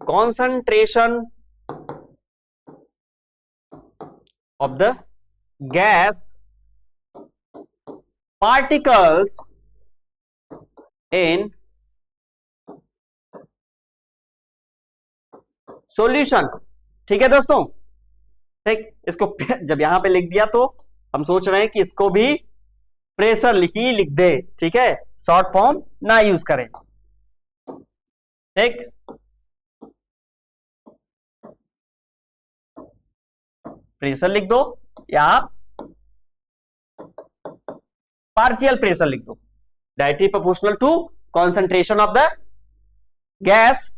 concentration of the gas particles in solution, ठीक है दोस्तों, ठीक। इसको जब यहां पे लिख दिया तो हम सोच रहे हैं कि इसको भी प्रेशर लिख दे, ठीक है, शॉर्ट फॉर्म ना यूज करें, ठीक। प्रेशर लिख दो या पार्शियल प्रेशर लिख दो, directly proportional to concentration of the gas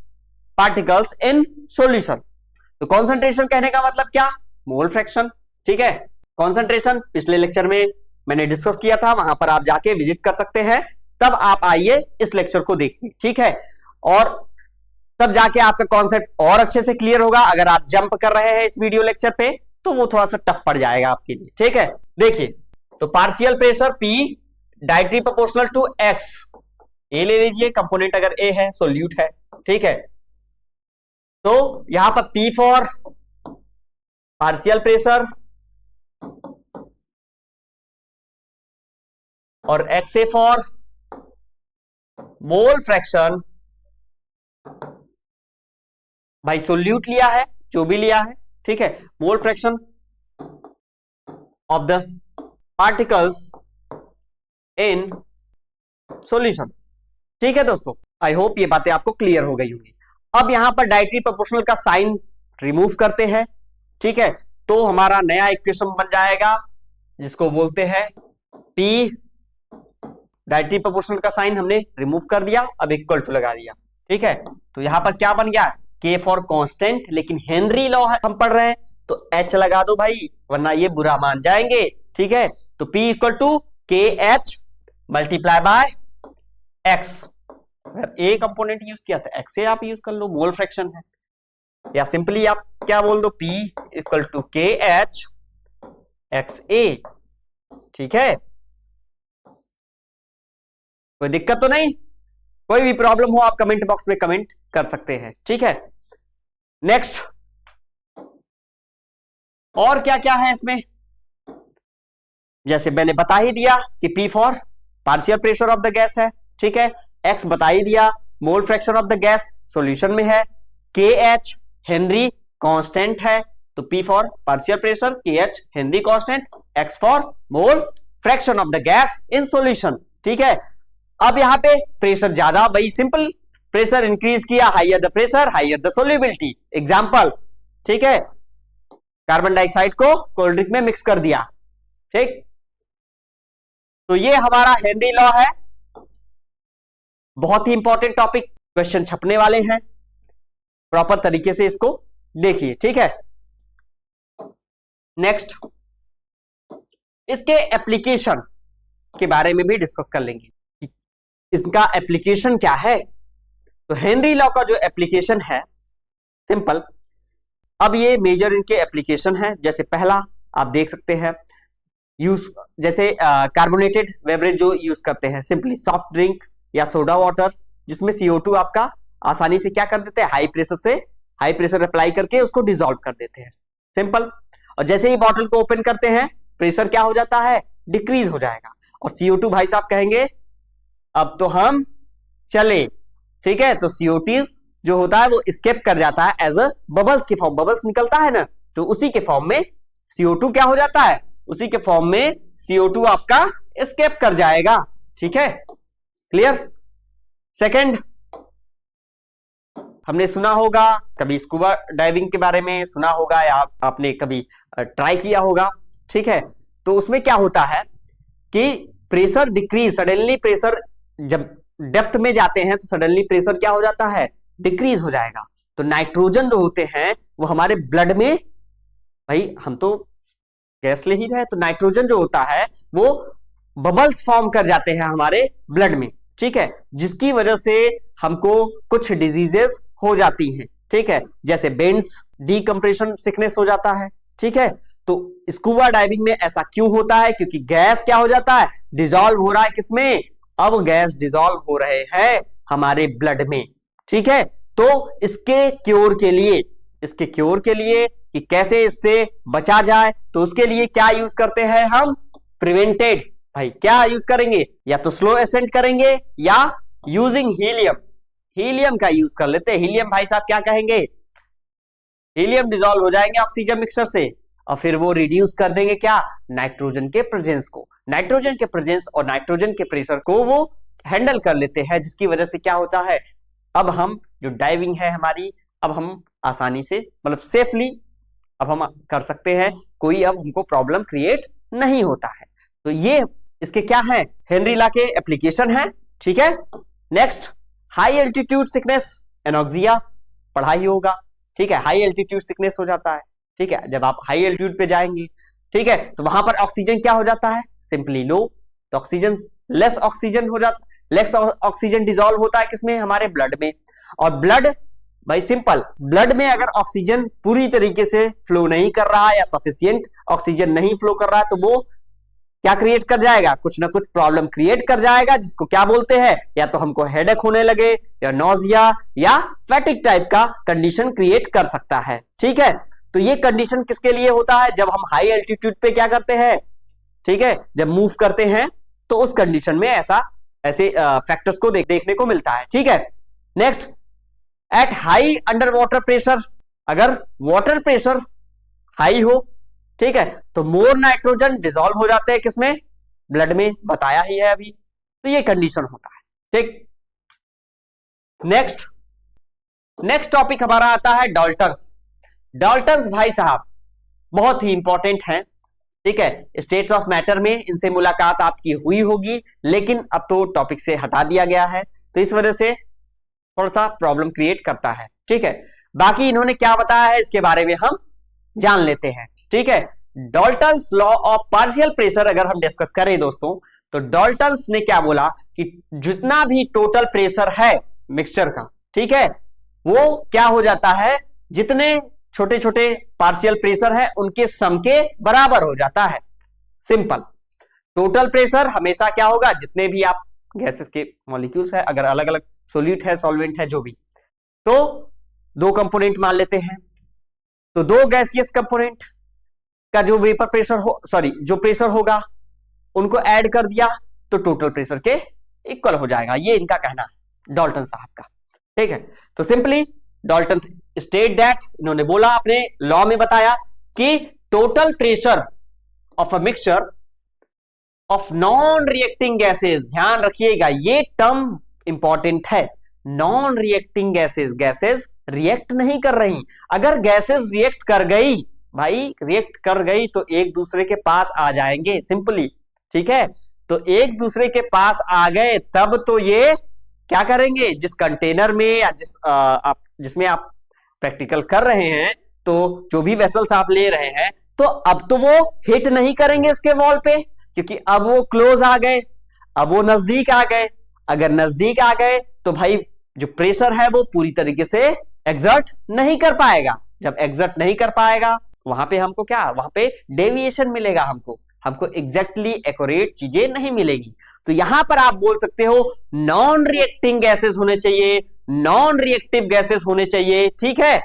particles in solution. तो कॉन्सेंट्रेशन कहने का मतलब क्या, मोल फ्रैक्शन, ठीक है। कॉन्सेंट्रेशन पिछले लेक्चर में मैंने डिस्कस किया था, वहां पर आप जाके विजिट कर सकते हैं, तब आप आइए इस लेक्चर को देखिए, ठीक है, और तब जाके आपका कॉन्सेप्ट और अच्छे से क्लियर होगा। अगर आप जंप कर रहे हैं इस वीडियो लेक्चर पे तो वो थोड़ा सा टफ पड़ जाएगा आपके लिए, ठीक है। देखिए, तो partial pressure P directly proportional to X, A ले लीजिए, कंपोनेंट अगर A है, सोल्यूट है, ठीक है। तो यहां पर P फॉर पार्शियल प्रेशर और XA फॉर मोल फ्रैक्शन। भाई सोल्यूट लिया है, जो भी लिया है, ठीक है, mole fraction of the particles in solution, ठीक है दोस्तों। आई होप ये बातें आपको क्लियर हो गई होंगी। अब यहां पर डायरेक्टली प्रोपोर्शनल का साइन रिमूव करते हैं, ठीक है, तो हमारा नया इक्वेशन बन जाएगा जिसको बोलते हैं P डायरेक्टली प्रोपोर्शनल का साइन हमने रिमूव कर दिया, अब इक्वल टू लगा दिया, ठीक है। तो यहां पर क्या बन गया, K फॉर कांस्टेंट, लेकिन हेनरी लॉ है हम पढ़ रहे हैं तो H लगा दो भाई, वरना ये बुरा मान जाएंगे, ठीक है। तो P equal to KH multiply by X, अगर A कंपोनेंट यूज किया तो X से आप यूज कर लो, मोल फ्रैक्शन है, या सिंपली आप क्या बोल दो, P equal to KH XA, ठीक है। कोई दिक्कत तो नहीं, कोई भी प्रॉब्लम हो आप कमेंट बॉक्स में कमेंट कर सकते हैं, ठीक है। नेक्स्ट, और क्या क्या है इसमें, जैसे मैंने बता ही दिया कि P for partial pressure of the gas है, ठीक है, X बता ही दिया mole fraction of the gas solution में है, KH हेनरी कांस्टेंट है, तो P for partial pressure, KH Henry constant, X for mole fraction of the gas in solution, ठीक है। अब यहां पे प्रेशर ज्यादा, भाई सिंपल, प्रेशर इंक्रीज किया, higher the pressure higher the solubility, example, ठीक है। कार्बन डाइऑक्साइड को कोल्ड ड्रिंक में मिक्स कर दिया। ठीक, तो ये हमारा हेनरी लॉ है, बहुत ही इंपॉर्टेंट टॉपिक, क्वेश्चन छपने वाले हैं, प्रॉपर तरीके से इसको देखिए। ठीक है, नेक्स्ट इसके एप्लीकेशन के बारे में भी डिस्कस कर लेंगे, इसका एप्लीकेशन क्या है। तो हेनरी लॉ का जो एप्लीकेशन है सिंपल, अब ये मेजर इनके एप्लीकेशन है। जैसे पहला आप देख सकते हैं, यूज जैसे कार्बोनेटेड बेवरेज जो यूज करते हैं, सिंपली सॉफ्ट ड्रिंक या सोडा वाटर, जिसमें CO2 आपका आसानी से क्या कर देते हैं, हाई प्रेशर अप्लाई करके उसको डिसॉल्व कर देते हैं, सिंपल। और जैसे ही बॉटल को ओपन करते हैं, प्रेशर क्या हो जाता है, डिक्रीज हो जाएगा, और CO2 भाई साहब कहेंगे अब तो हम चले। ठीक है, तो CO2 जो होता है वो स्केप कर जाता है एज अ बबल्स के फॉर्म, बबल्स निकलता है ना, तो उसी के फॉर्म में CO2 क्या हो जाता है, उसी के फॉर्म में CO2 आपका स्केप कर जाएगा। ठीक है, क्लियर। सेकंड, हमने सुना होगा, कभी स्कूबा डाइविंग के बारे में सुना होगा या आपने कभी ट्राई किया होगा। ठीक है, तो उसमें क्या होता है कि प्रेशर डिक्रीज, सडनली प्रेशर जब डेप्थ में जाते हैं तो सडनली प्रेशर क्या हो जाता है, डिक्रीज हो जाएगा। तो नाइट्रोजन जो होते हैं वो हमारे ब्लड में, भाई हम तो गैस ले ही रहे, तो नाइट्रोजन जो होता है वो बबल्स फॉर्म कर जाते हैं हमारे ब्लड में। ठीक है, जिसकी वजह से हमको कुछ डिजीजेस हो जाती हैं। ठीक है, जैसे बेंड्स, डीकंप्रेशन सिकनेस हो जाता है। ठीक है, तो स्कूबा डाइविंग में ऐसा क्यों होता है, क्योंकि गैस क्या हो जाता है, डिसॉल्व हो रहा है किसमें, अब गैस डिसॉल्व हो रहे हैं हमारे ब्लड में। ठीक है, तो इसके क्योर के लिए कि कैसे इससे बचा जाए, तो उसके लिए क्या यूज करते हैं हम, प्रिवेंटेड। भाई क्या यूज करेंगे, या तो स्लो एसेंट करेंगे या यूजिंग हीलियम का यूज कर लेते हैं। हीलियम भाई साहब क्या कहेंगे, हीलियम डिसॉल्व हो जाएंगे ऑक्सीजन मिक्सचर से, और फिर वो रिड्यूस कर देंगे क्या, नाइट्रोजन के प्रेजेंस को, नाइट्रोजन के प्रेजेंस और नाइट्रोजन के प्रेशर को वो हैंडल कर लेते हैं, जिसकी वजह से क्या होता है, अब हम जो डाइविंग है हमारी, अब हम आसानी से मतलब सेफली अब हम कर सकते हैं, कोई अब हमको प्रॉब्लम क्रिएट नहीं होता है। तो ये इसके क्या है, हेनरी लॉ के एप्लीकेशन है। ठीक है, next high altitude sickness, anoxia पढ़ा ही होगा। ठीक है, हाई एल्टीट्यूड सिकनेस हो जाता है। ठीक है, जब आप हाई एल्टीट्यूड पे जाएंगे, ठीक है, तो वहां पर ऑक्सीजन क्या हो जाता है, सिंपली लो, तो ऑक्सीजन लेस ऑक्सीजन डिसॉल्व होता है किसमें, हमारे ब्लड में। और ब्लड भाई सिंपल, ब्लड में अगर ऑक्सीजन पूरी तरीके से फ्लो नहीं कर रहा है या सफिशिएंट ऑक्सीजन नहीं फ्लो कर रहा है, तो वो क्या क्रिएट कर जाएगा, कुछ ना कुछ प्रॉब्लम क्रिएट कर जाएगा, जिसको क्या बोलते हैं, या तो हमको हेडेक होने लगे, या नोजिया या फैटिक टाइप का कंडीशन क्रिएट कर सकता है। ठीक है, तो ये कंडीशन किसके लिए होता है, जब हम हाई एल्टीट्यूड पे क्या करते हैं, ठीक है, जब मूव करते हैं, तो उस कंडीशन में ऐसे फैक्टर्स को देखने को मिलता है। ठीक है, next at high under water pressure, अगर वाटर प्रेशर हाई हो, ठीक है, तो मोर नाइट्रोजन डिसॉल्व हो जाते हैं किसमें, ब्लड में, बताया ही है अभी। तो ये कंडीशन होता है। ठीक, नेक्स्ट टॉपिक हमारा आता है डाल्टन्स भाई साहब बहुत ही इंपॉर्टेंट हैं। ठीक है, स्टेट्स ऑफ मैटर में इनसे मुलाकात आपकी हुई होगी, लेकिन अब तो टॉपिक से हटा दिया गया है, तो इस वजह से थोड़ा सा प्रॉब्लम क्रिएट करता है। ठीक है, बाकी इन्होंने क्या बताया है इसके बारे में हम जान लेते हैं। ठीक है, Dalton's law of partial pressure अगर हम डिस्कस करें दोस्तों, तो डाल्टन्स ने क्या बोला कि जितना भी टोटल प्रेशर है मिक्सचर का, ठीक है, वो क्या हो जाता है, जितने छोटे छोटे पार्शियल प्रेशर है उनके सम के बराबर हो जाता है। सिंपल, टोटल प्रेशर हमेशा क्या होगा, जितने भी आप गैसेस के मॉलिक्यूल्स है, अगर अलग अलग सोल्यूट है, सॉल्वेंट है, जो भी, तो दो कंपोनेंट मान लेते हैं, तो दो गैसियस कंपोनेंट का जो वेपर प्रेशर जो प्रेशर होगा उनको ऐड कर दिया तो टोटल प्रेशर के इक्वल हो जाएगा। ये इनका कहना है डाल्टन साहब का। ठीक है, तो सिंपली डाल्टन स्टेट दैट, इन्होंने बोला अपने लॉ में बताया कि total pressure of a mixture of non reacting gases, ध्यान रखिएगा ये टर्म इंपॉर्टेंट है, नॉन रिएक्टिंग गैसेस रिएक्ट नहीं कर रही, अगर गैसेस रिएक्ट कर गई भाई रिएक्ट कर गई तो एक दूसरे के पास आ जाएंगे सिंपली, ठीक है। तो एक दूसरे के पास आ गए तब तो ये क्या करेंगे, जिस कंटेनर में या जिसमें आप प्रैक्टिकल कर रहे हैं, तो जो भी वेसल्स आप ले रहे हैं, तो अब तो वो हिट नहीं करेंगे उसके वॉल पे, क्योंकि अब वो क्लोज आ गए, अब वो नजदीक आ गए। अगर नजदीक आ गए तो भाई जो प्रेशर है वो पूरी तरीके से एग्जर्ट नहीं कर पाएगा। जब एग्जर्ट नहीं कर पाएगा वहां पे हमको क्या, वहां पे डेविएशन मिलेगा, हमको एग्जैक्टली एक्यूरेट चीजें नहीं मिलेगी। तो यहां पर आप बोल सकते हो नॉन रिएक्टिंग गैसेस होने चाहिए, नॉन रिएक्टिव गैसेस होने चाहिए, ठीक है।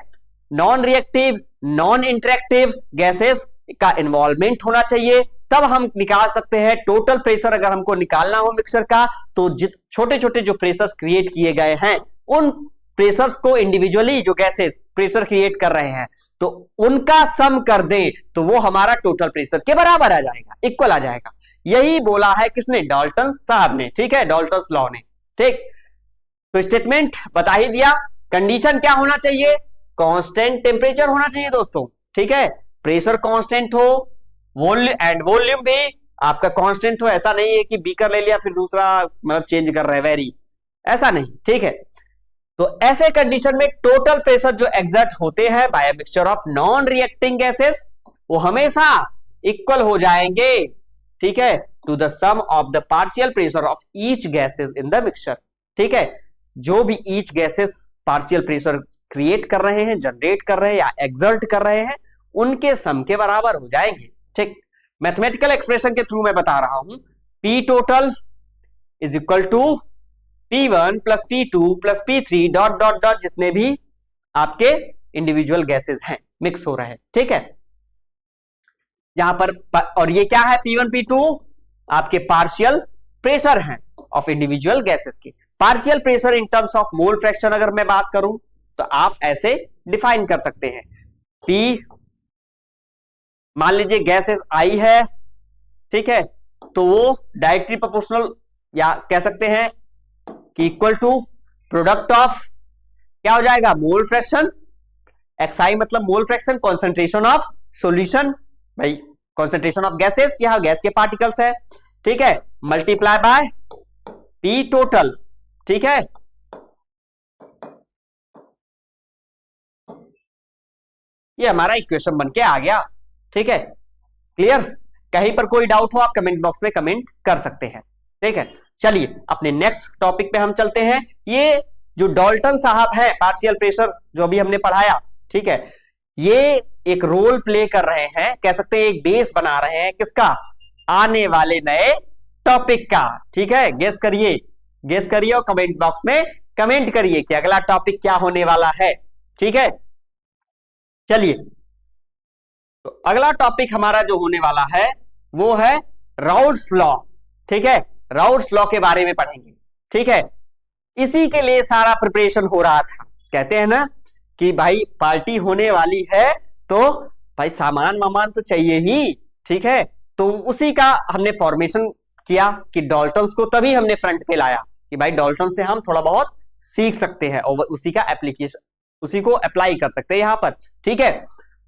Non reactive, non interactive gases का इन्वॉल्वमेंट होना चाहिए, तब हम निकाल सकते हैं टोटल प्रेशर। अगर हमको निकालना हो मिक्सचर का, तो छोटे छोटे जो प्रेशर्स क्रिएट किए गए हैं, उन प्रेशर्स को इंडिविजुअली जो गैसेस प्रेशर क्रिएट कर रहे हैं, तो उनका सम कर दें तो वो हमारा टोटल प्रेशर के बराबर आ जाएगा, इक्वल आ जाएगा। यही बोला है किसने, डाल्टन साहब ने, ठीक है, डाल्टन लॉ ने, ठीक। तो स्टेटमेंट बता ही दिया। कंडीशन क्या होना चाहिए, कांस्टेंट टेम्परेचर होना चाहिए दोस्तों, ठीक है। प्रेशर कांस्टेंट हो, वॉल्यूम भी आपका कांस्टेंट हो। ऐसा नहीं है कि बीकर ले लिया फिर दूसरा मतलब चेंज कर रहे हैं, वेरी, ऐसा नहीं, ठीक है। तो ऐसे कंडीशन में टोटल प्रेशर जो एग्जर्ट होते हैं by a mixture of non reacting gases, वो हमेशा इक्वल हो जाएंगे, ठीक है, to the sum of the partial pressure of each gases in the mixture, ठीक है। जो भी each gases partial pressure create कर रहे हैं, जनरेट कर रहे हैं या एग्जर्ट कर रहे हैं, उनके सम के बराबर हो जाएंगे, ठीक। मैथमेटिकल एक्सप्रेशन के थ्रू मैं बता रहा हूं, P total is equal to P1 plus P2 plus P3 dot dot dot, जितने भी आपके इंडिविजुअल गैसेस हैं मिक्स हो रहे हैं, ठीक है। यहां पर और ये क्या है, P1 P2 आपके पार्शियल प्रेशर हैं ऑफ इंडिविजुअल गैसेस के। Partial pressure in terms of mole fraction अगर मैं बात करूं तो आप ऐसे डिफाइन कर सकते हैं, P मान लीजिए गैसेस I है, ठीक है, तो वो डायरेक्टली प्रोपोर्शनल या कह सकते हैं कि इक्वल टू प्रोडक्ट ऑफ क्या हो जाएगा, मोल फ्रैक्शन, XI मतलब mole fraction, concentration of solution, भाई कॉन्सेंट्रेशन ऑफ गैसेस, यहां गैस के पार्टिकल्स है, ठीक है, मल्टीप्लाई बाय P टोटल, ठीक है। ये हमारा इक्वेशन बन के आ गया, ठीक है, क्लियर। कहीं पर कोई डाउट हो आप कमेंट बॉक्स में कमेंट कर सकते हैं, ठीक है। चलिए अपने नेक्स्ट टॉपिक पे हम चलते हैं। ये जो डाल्टन साहब है, पार्शियल प्रेशर जो अभी हमने पढ़ाया, ठीक है, ये एक रोल प्ले कर रहे हैं, कह सकते हैं एक बेस बना रहे हैं किसका, आने वाले नए टॉपिक का, ठीक है। गेस करिए और कमेंट बॉक्स में कमेंट करिए कि अगला टॉपिक क्या होने वाला है, ठीक है। चलिए तो अगला टॉपिक हमारा जो होने वाला है वो है राउल्ट्स लॉ, ठीक है। राउल्ट्स लॉ के बारे में पढ़ेंगे, ठीक है। इसी के लिए सारा प्रिपरेशन हो रहा था। कहते हैं ना कि भाई पार्टी होने वाली है तो भाई सामान वामान तो चाहिए ही, ठीक है। तो उसी का हमने फॉर्मेशन किया कि डाल्टन्स को तभी हमने फ्रंट पे लाया कि भाई डाल्टन से हम थोड़ा बहुत सीख सकते हैं और उसी का एप्लीकेशन, उसी को अप्लाई कर सकते हैं यहां पर, ठीक है।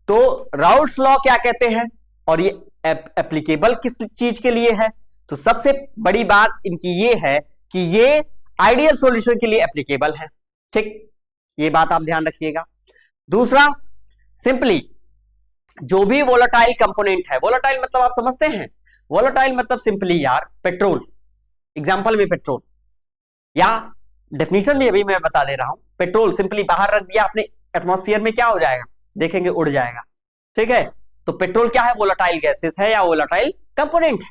तो राउल्ट्स लॉ क्या कहते हैं और ये एप्लीकेबल किस चीज के लिए है, तो सबसे बड़ी बात इनकी ये है कि ये आइडियल सॉल्यूशन के लिए एप्लीकेबल है, ठीक, ये बात आप ध्यान रखिएगा। दूसरा, सिंपली जो भी वोलेटाइल कंपोनेंट है, वोलेटाइल मतलब आप समझते हैं, वोलेटाइल मतलब सिंपली यार पेट्रोल, एग्जांपल में पेट्रोल, या डेफिनेशन में अभी मैं बता दे रहा हूं, पेट्रोल सिंपली बाहर रख दिया आपने एटमॉस्फेयर में, क्या हो जाएगा देखेंगे, उड़ जाएगा, ठीक है। तो पेट्रोल क्या है, वोलेटाइल गैसेस है या वोलेटाइल कंपोनेंट है,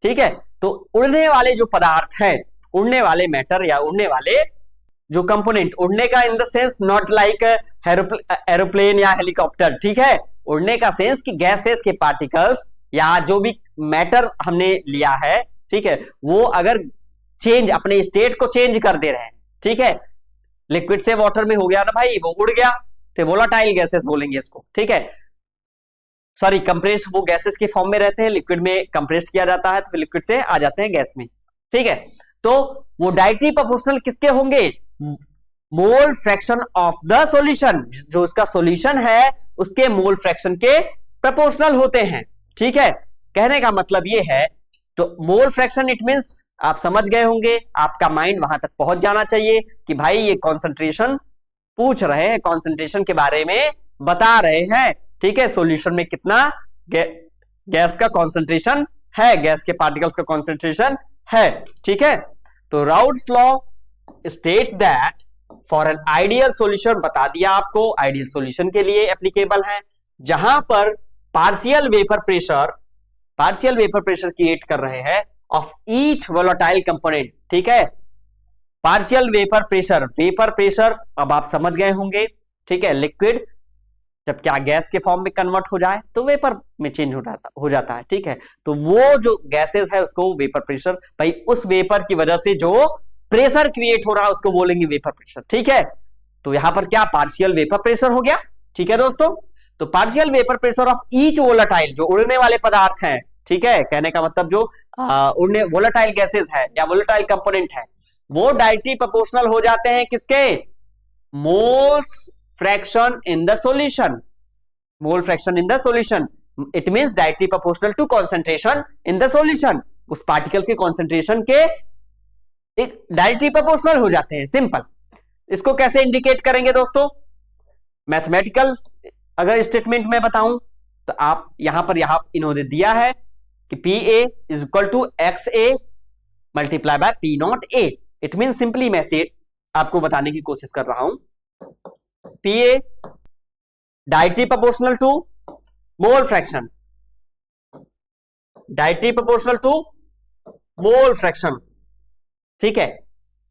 ठीक है। तो उड़ने वाले जो पदार्थ है, उड़ने वाले मैटर या उड़ने वाले जो कंपोनेंट, उड़ने का in the sense not like aeroplane या हेलीकॉप्टर, ठीक है। उड़ने का सेंस कि गैसेस के पार्टिकल्स या जो भी मैटर हमने लिया है, ठीक है, वो अगर चेंज, अपने स्टेट को चेंज कर दे रहे हैं, ठीक है। लिक्विड से वाटर में हो गया ना भाई, वो उड़ गया, तो वोलेटाइल गैसेस बोलेंगे इसको, ठीक है। सॉरी, कंप्रेस, वो गैसेस के फॉर्म में रहते हैं, लिक्विड में कंप्रेस किया जाता है तो फिर लिक्विड से आ जाते हैं गैस में, ठीक है। तो वो डायरेक्टली प्रोपोर्शनल किसके होंगे, mole fraction of the solution, जो उसका सॉल्यूशन है उसके मोल फ्रैक्शन के प्रोपोर्शनल होते हैं। ठीक है, कहने का मतलब ये है, तो मोल फ्रैक्शन इट मींस आप समझ गए होंगे, आपका माइंड वहां तक पहुंच जाना चाहिए कि भाई ये कॉन्सेंट्रेशन पूछ रहे हैं, कॉन्सेंट्रेशन के बारे में बता रहे हैं। ठीक है, सॉल्यूशन में कितना गैस का कॉन्सेंट्रेशन है, गैस के पार्टिकल्स का कॉन्सेंट्रेशन है। ठीक है, तो Raoult's law states that for an ideal solution, बता दिया आपको, आइडियल सॉल्यूशन के लिए एप्लीकेबल है, जहां पर पार्शियल वेपर प्रेशर क्रिएट कर रहे हैं ऑफ ईच वोलेटाइल कंपोनेंट। ठीक है, पार्शियल वेपर प्रेशर अब आप समझ गए होंगे। ठीक है, लिक्विड जब क्या गैस के फॉर्म में कन्वर्ट हो जाए तो वेपर में चेंज हो जाता है। ठीक है, तो वो जो गैसेस है उसको वेपर प्रेशर, भाई उस वेपर की वजह से जो प्रेशर क्रिएट हो रहा है उसको बोलेंगे वेपर प्रेशर। ठीक है, तो यहां पर क्या पार्शियल वेपर प्रेशर हो गया। ठीक है दोस्तों, तो partial vapour pressure of each volatile, जो उड़ने वाले पदार्थ हैं, ठीक है, कहने का मतलब जो उड़ने वोलेटाइल गैसेस है या वोलेटाइल कंपोनेंट है, वो डायरेक्टली प्रोपोर्शनल हो जाते हैं किसके, moles fraction in the solution. Mole fraction in the solution it means directly proportional to concentration in the solution, उस पार्टिकल्स के कंसंट्रेशन के एक डायरेक्टली प्रोपोर्शनल हो जाते हैं। सिंपल। इसको कैसे इंडिकेट करेंगे दोस्तों, मैथमेटिकल अगर स्टेटमेंट में बताऊं तो आप यहां इन्होंने दिया है कि P A is equal to X A multiply by P not A. It mean simply मैं से आपको बताने की कोशिश कर रहा हूं, P A directly proportional to mole fraction, directly proportional to mole fraction. ठीक है,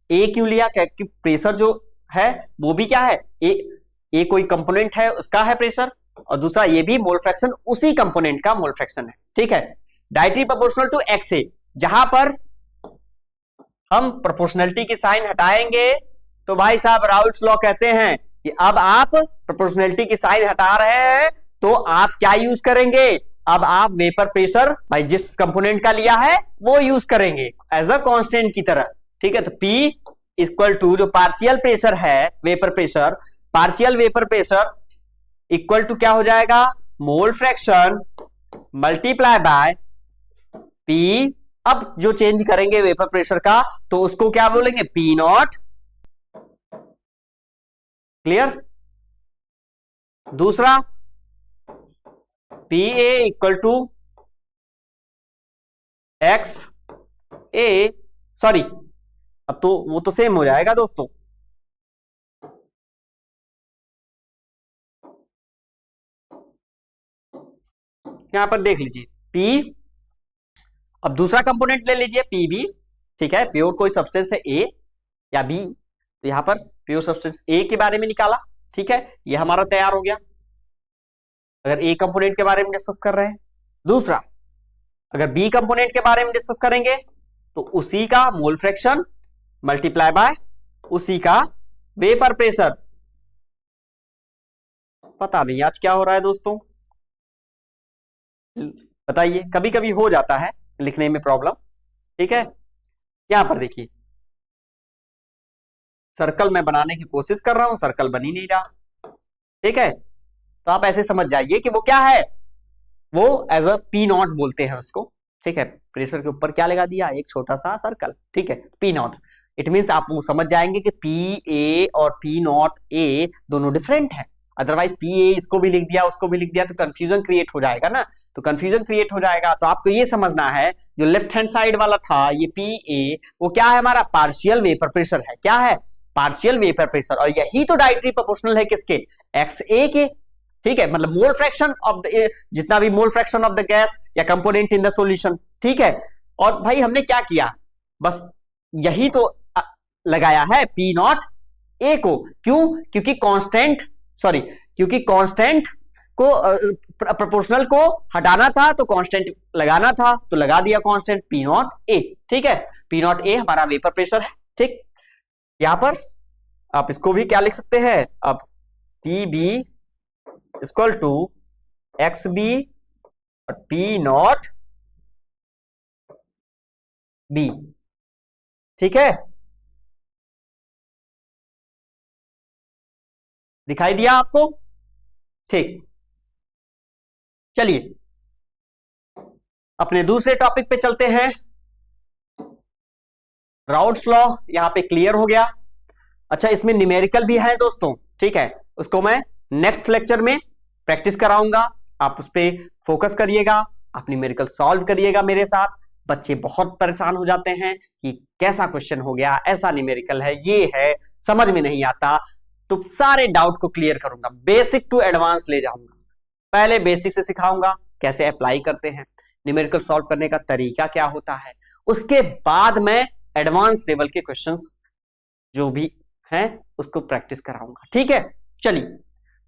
ए क्यों लिया, क्योंकि प्रेशर जो है वो भी क्या है, ए कोई कंपोनेंट है उसका है प्रेशर, और दूसरा ये भी मोल फ्रैक्शन उसी कंपोनेंट का मोल फ्रैक्शन है। ठीक है, डायरेक्टली प्रोपोर्शनल टू एक्स ए, जहां पर हम प्रोपोर्शनलिटी की साइन हटाएंगे तो भाई साहब राउल्ट्स लॉ कहते हैं कि अब आप प्रोपोर्शनलिटी की साइन हटा रहे हैं तो आप क्या यूज करेंगे, अब आप वेपर प्रेशर भाई जिस कंपोनेंट का लिया है वो यूज करेंगे एज अ कांस्टेंट की तरह। ठीक है, तो P इक्वल टू जो पार्शियल प्रेशर है vapour pressure, partial vapour pressure equal to क्या हो जाएगा, mole fraction multiply by P। अब जो चेंज करेंगे वेपर प्रेशर का तो उसको क्या बोलेंगे, P नॉट। क्लियर। दूसरा P A equal to X A, sorry अब तो वो तो सेम हो जाएगा दोस्तों, यहां पर देख लीजिए P, अब दूसरा कंपोनेंट ले लीजिए पी बी। ठीक है, प्योर कोई सब्सटेंस है ए या बी, तो यहां पर प्योर सब्सटेंस ए के बारे में निकाला। ठीक है, ये हमारा तैयार हो गया अगर ए कंपोनेंट के बारे में डिस्कस कर रहे हैं। दूसरा अगर बी कंपोनेंट के बारे में डिस्कस करेंगे तो उसी का मोल फ्रैक्शन मल्टीप्लाई बाय उसी का वेपर प्रेशर। पता नहीं आज क्या हो रहा है दोस्तों, बताइए, कभी कभी हो जाता है लिखने में प्रॉब्लम। ठीक है, यहां पर देखिए सर्कल मैं बनाने की कोशिश कर रहा हूं, सर्कल बन ही नहीं रहा। ठीक है, तो आप ऐसे समझ जाइए कि वो क्या है, वो एज अ पी नॉट बोलते हैं उसको। ठीक है, प्रेशर के ऊपर क्या लगा दिया, एक छोटा सा सर्कल। ठीक है, पी नॉट, इट मींस आप वो समझ जाएंगे कि पी ए और पी नॉट ए दोनों डिफरेंट है। अदरवाइज पी ए इसको भी लिख दिया उसको भी लिख दिया तो कंफ्यूजन क्रिएट हो जाएगा ना, तो कंफ्यूजन क्रिएट हो जाएगा। तो आपको ये समझना है जो लेफ्ट हैंड साइड वाला था ये पी ए, वो क्या है, हमारा पार्शियल वेपर प्रेशर है। क्या है, पार्शियल वेपर प्रेशर, और यही तो डायरेक्टली प्रोपोर्शनल है किसके, एक्स ए के। ठीक है, मतलब मोल फ्रैक्शन ऑफ द, जितना भी mole fraction of the gas या कंपोनेंट इन द सॉल्यूशन। ठीक है, और भाई हमने क्या किया, बस यही तो लगाया है पी नॉट ए को। क्यों, क्योंकि कांस्टेंट को प्रोपोर्शनल को हटाना था तो कांस्टेंट लगाना था, तो लगा दिया कांस्टेंट पी नॉट ए। ठीक है, पी नॉट ए हमारा वेपर प्रेशर है। ठीक, यहां पर आप इसको भी क्या लिख सकते हैं, अब P B equal to X B और पी नॉट बी। ठीक है, दिखाई दिया आपको। ठीक, चलिए अपने दूसरे टॉपिक पे चलते हैं। राउट्स लॉ यहां पे क्लियर हो गया। अच्छा, इसमें न्यूमेरिकल भी है दोस्तों, ठीक है, उसको मैं नेक्स्ट लेक्चर में प्रैक्टिस कराऊंगा। आप उस पर फोकस करिएगा, आप न्यूमेरिकल सॉल्व करिएगा मेरे साथ। बच्चे बहुत परेशान हो जाते हैं कि कैसा क्वेश्चन हो गया, ऐसा न्यूमेरिकल है, ये है, समझ में नहीं आता। तो सारे डाउट को क्लियर करूंगा, बेसिक टू एडवांस ले जाऊंगा। पहले बेसिक से सिखाऊंगा कैसे अप्लाई करते हैं, न्यूमेरिकल सॉल्व करने का तरीका क्या होता है, उसके बाद मैं एडवांस लेवल के क्वेश्चंस जो भी हैं उसको प्रैक्टिस कराऊंगा, ठीक है। चलिए,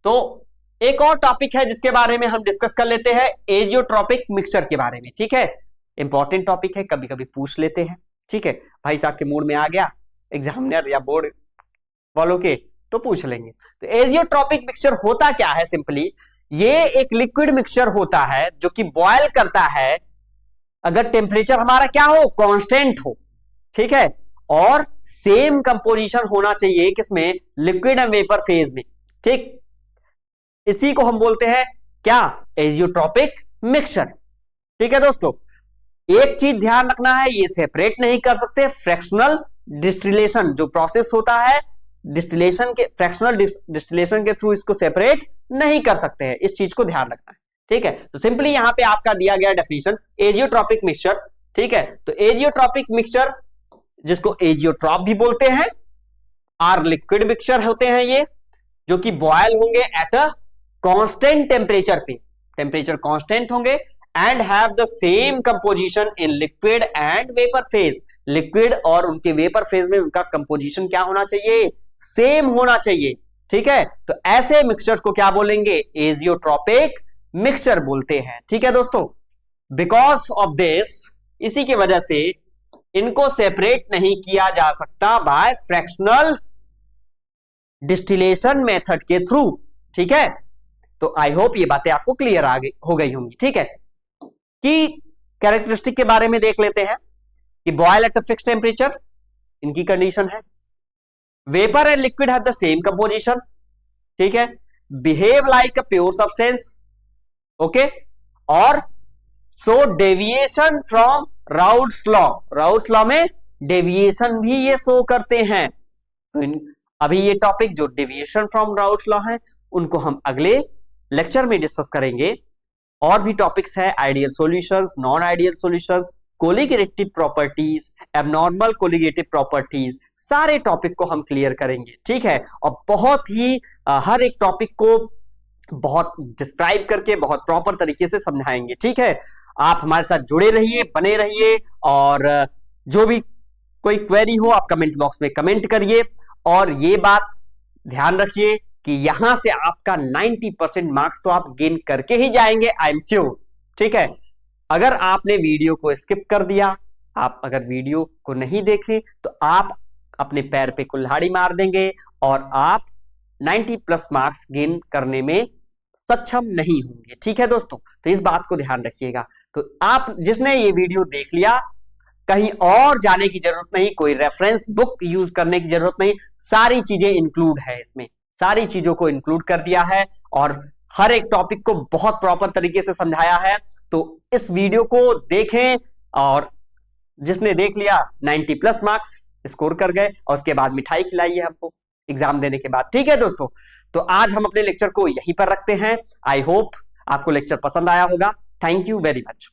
तो एक और टॉपिक है जिसके बारे में हम डिस्कस कर लेते हैं, एजियोट्रॉपिक मिक्सचर के बारे में, ठीक है। इंपॉर्टेंट टॉपिक है, कभी कभी पूछ लेते हैं, ठीक है। भाई साहब के मूड में आ गया एग्जामिनर या बोर्ड वालों के, तो पूछ लेंगे। तो एजियोट्रॉपिक मिक्सचर होता क्या है? सिंपली ये एक लिक्विड मिक्सचर होता है जो कि बॉयल करता है अगर टेम्परेचर हमारा क्या हो, कांस्टेंट हो, ठीक है, और सेम कंपोजिशन होना चाहिए किसमें, लिक्विड एंड वेपर फेज में, ठीक। इसी को हम बोलते हैं क्या, एजियोट्रॉपिक मिक्सचर, ठीक है दोस्तों। एक चीज ध्यान रखना है, ये सेपरेट नहीं कर सकते। फ्रैक्शनल डिस्टिलेशन जो प्रोसेस होता है, डिस्टिलेशन के, फ्रैक्शनल डिस्टिलेशन के थ्रू इसको सेपरेट नहीं कर सकते हैं, इस चीज को ध्यान रखना है, ठीक है। तो सिंपली यहां पे आपका दिया गया डेफिनेशन एजियोट्रॉपिक मिक्सचर, ठीक है। तो एजियोट्रॉपिक मिक्सचर, जिसको एजियोट्रॉप भी बोलते हैं, आर लिक्विड मिक्सचर होते हैं ये, जो कि बॉयल होंगे एट अ कांस्टेंट टेम्परेचर पे, टेम्परेचर कांस्टेंट होंगे, and have the same composition in liquid and vapour phase. Liquid और उनके वेपर फेज में उनका कंपोजिशन क्या होना चाहिए, सेम होना चाहिए, ठीक है। तो ऐसे मिक्सचर्स को क्या बोलेंगे, एजियोट्रॉपिक मिक्सचर बोलते हैं, ठीक है दोस्तों। बिकॉज ऑफ दिस, इसी की वजह से इनको सेपरेट नहीं किया जा सकता बाय फ्रैक्शनल डिस्टिलेशन मेथड के थ्रू, ठीक है। तो आई होप ये बातें आपको क्लियर हो गई होंगी, ठीक है। कि कैरेक्टरिस्टिक के बारे में देख लेते हैं कि boil at a fix temperature, इनकी कंडीशन है। Vapour and liquid have the same composition, ठीक है, behave like a pure substance, okay, और so deviation from Raoult's law, Raoult's law में डेविएशन भी ये शो करते हैं। तो अभी ये टॉपिक जो डेविएशन फ्रॉम राउट्स लॉ है उनको हम अगले लेक्चर में डिस्कस करेंगे। और भी टॉपिक्स है, ideal solutions, non ideal solutions, colligative properties, abnormal colligative properties, सारे टॉपिक को हम क्लियर करेंगे, ठीक है। और बहुत ही हर एक टॉपिक को बहुत डिस्क्राइब करके बहुत प्रॉपर तरीके से समझाएंगे, ठीक है। आप हमारे साथ जुड़े रहिए, बने रहिए, और जो भी कोई क्वेरी हो आप कमेंट बॉक्स में कमेंट करिए। और ये बात ध्यान रखिए कि यहां से आपका 90% मार्क्स तो आप गेन करके ही जाएंगे, आई एम श्योर, ठीक है। अगर आपने वीडियो को स्किप कर दिया, आप अगर वीडियो को नहीं देखे, तो आप अपने पैर पे कुल्हाड़ी मार देंगे और आप 90+ मार्क्स गेन करने में सक्षम नहीं होंगे, ठीक है दोस्तों। तो इस बात को ध्यान रखिएगा। तो आप जिसने ये वीडियो देख लिया, कहीं और जाने की जरूरत नहीं, कोई रेफरेंस बुक यूज करने की जरूरत नहीं, सारी चीजें इंक्लूड है इसमें, सारी चीजों को इंक्लूड कर दिया है और हर एक टॉपिक को बहुत प्रॉपर तरीके से समझाया है। तो इस वीडियो को देखें, और जिसने देख लिया 90+ मार्क्स स्कोर कर गए, और उसके बाद मिठाई खिलाई है हमको एग्जाम देने के बाद, ठीक है दोस्तों। तो आज हम अपने लेक्चर को यहीं पर रखते हैं। आई होप आपको लेक्चर पसंद आया होगा। Thank you very much.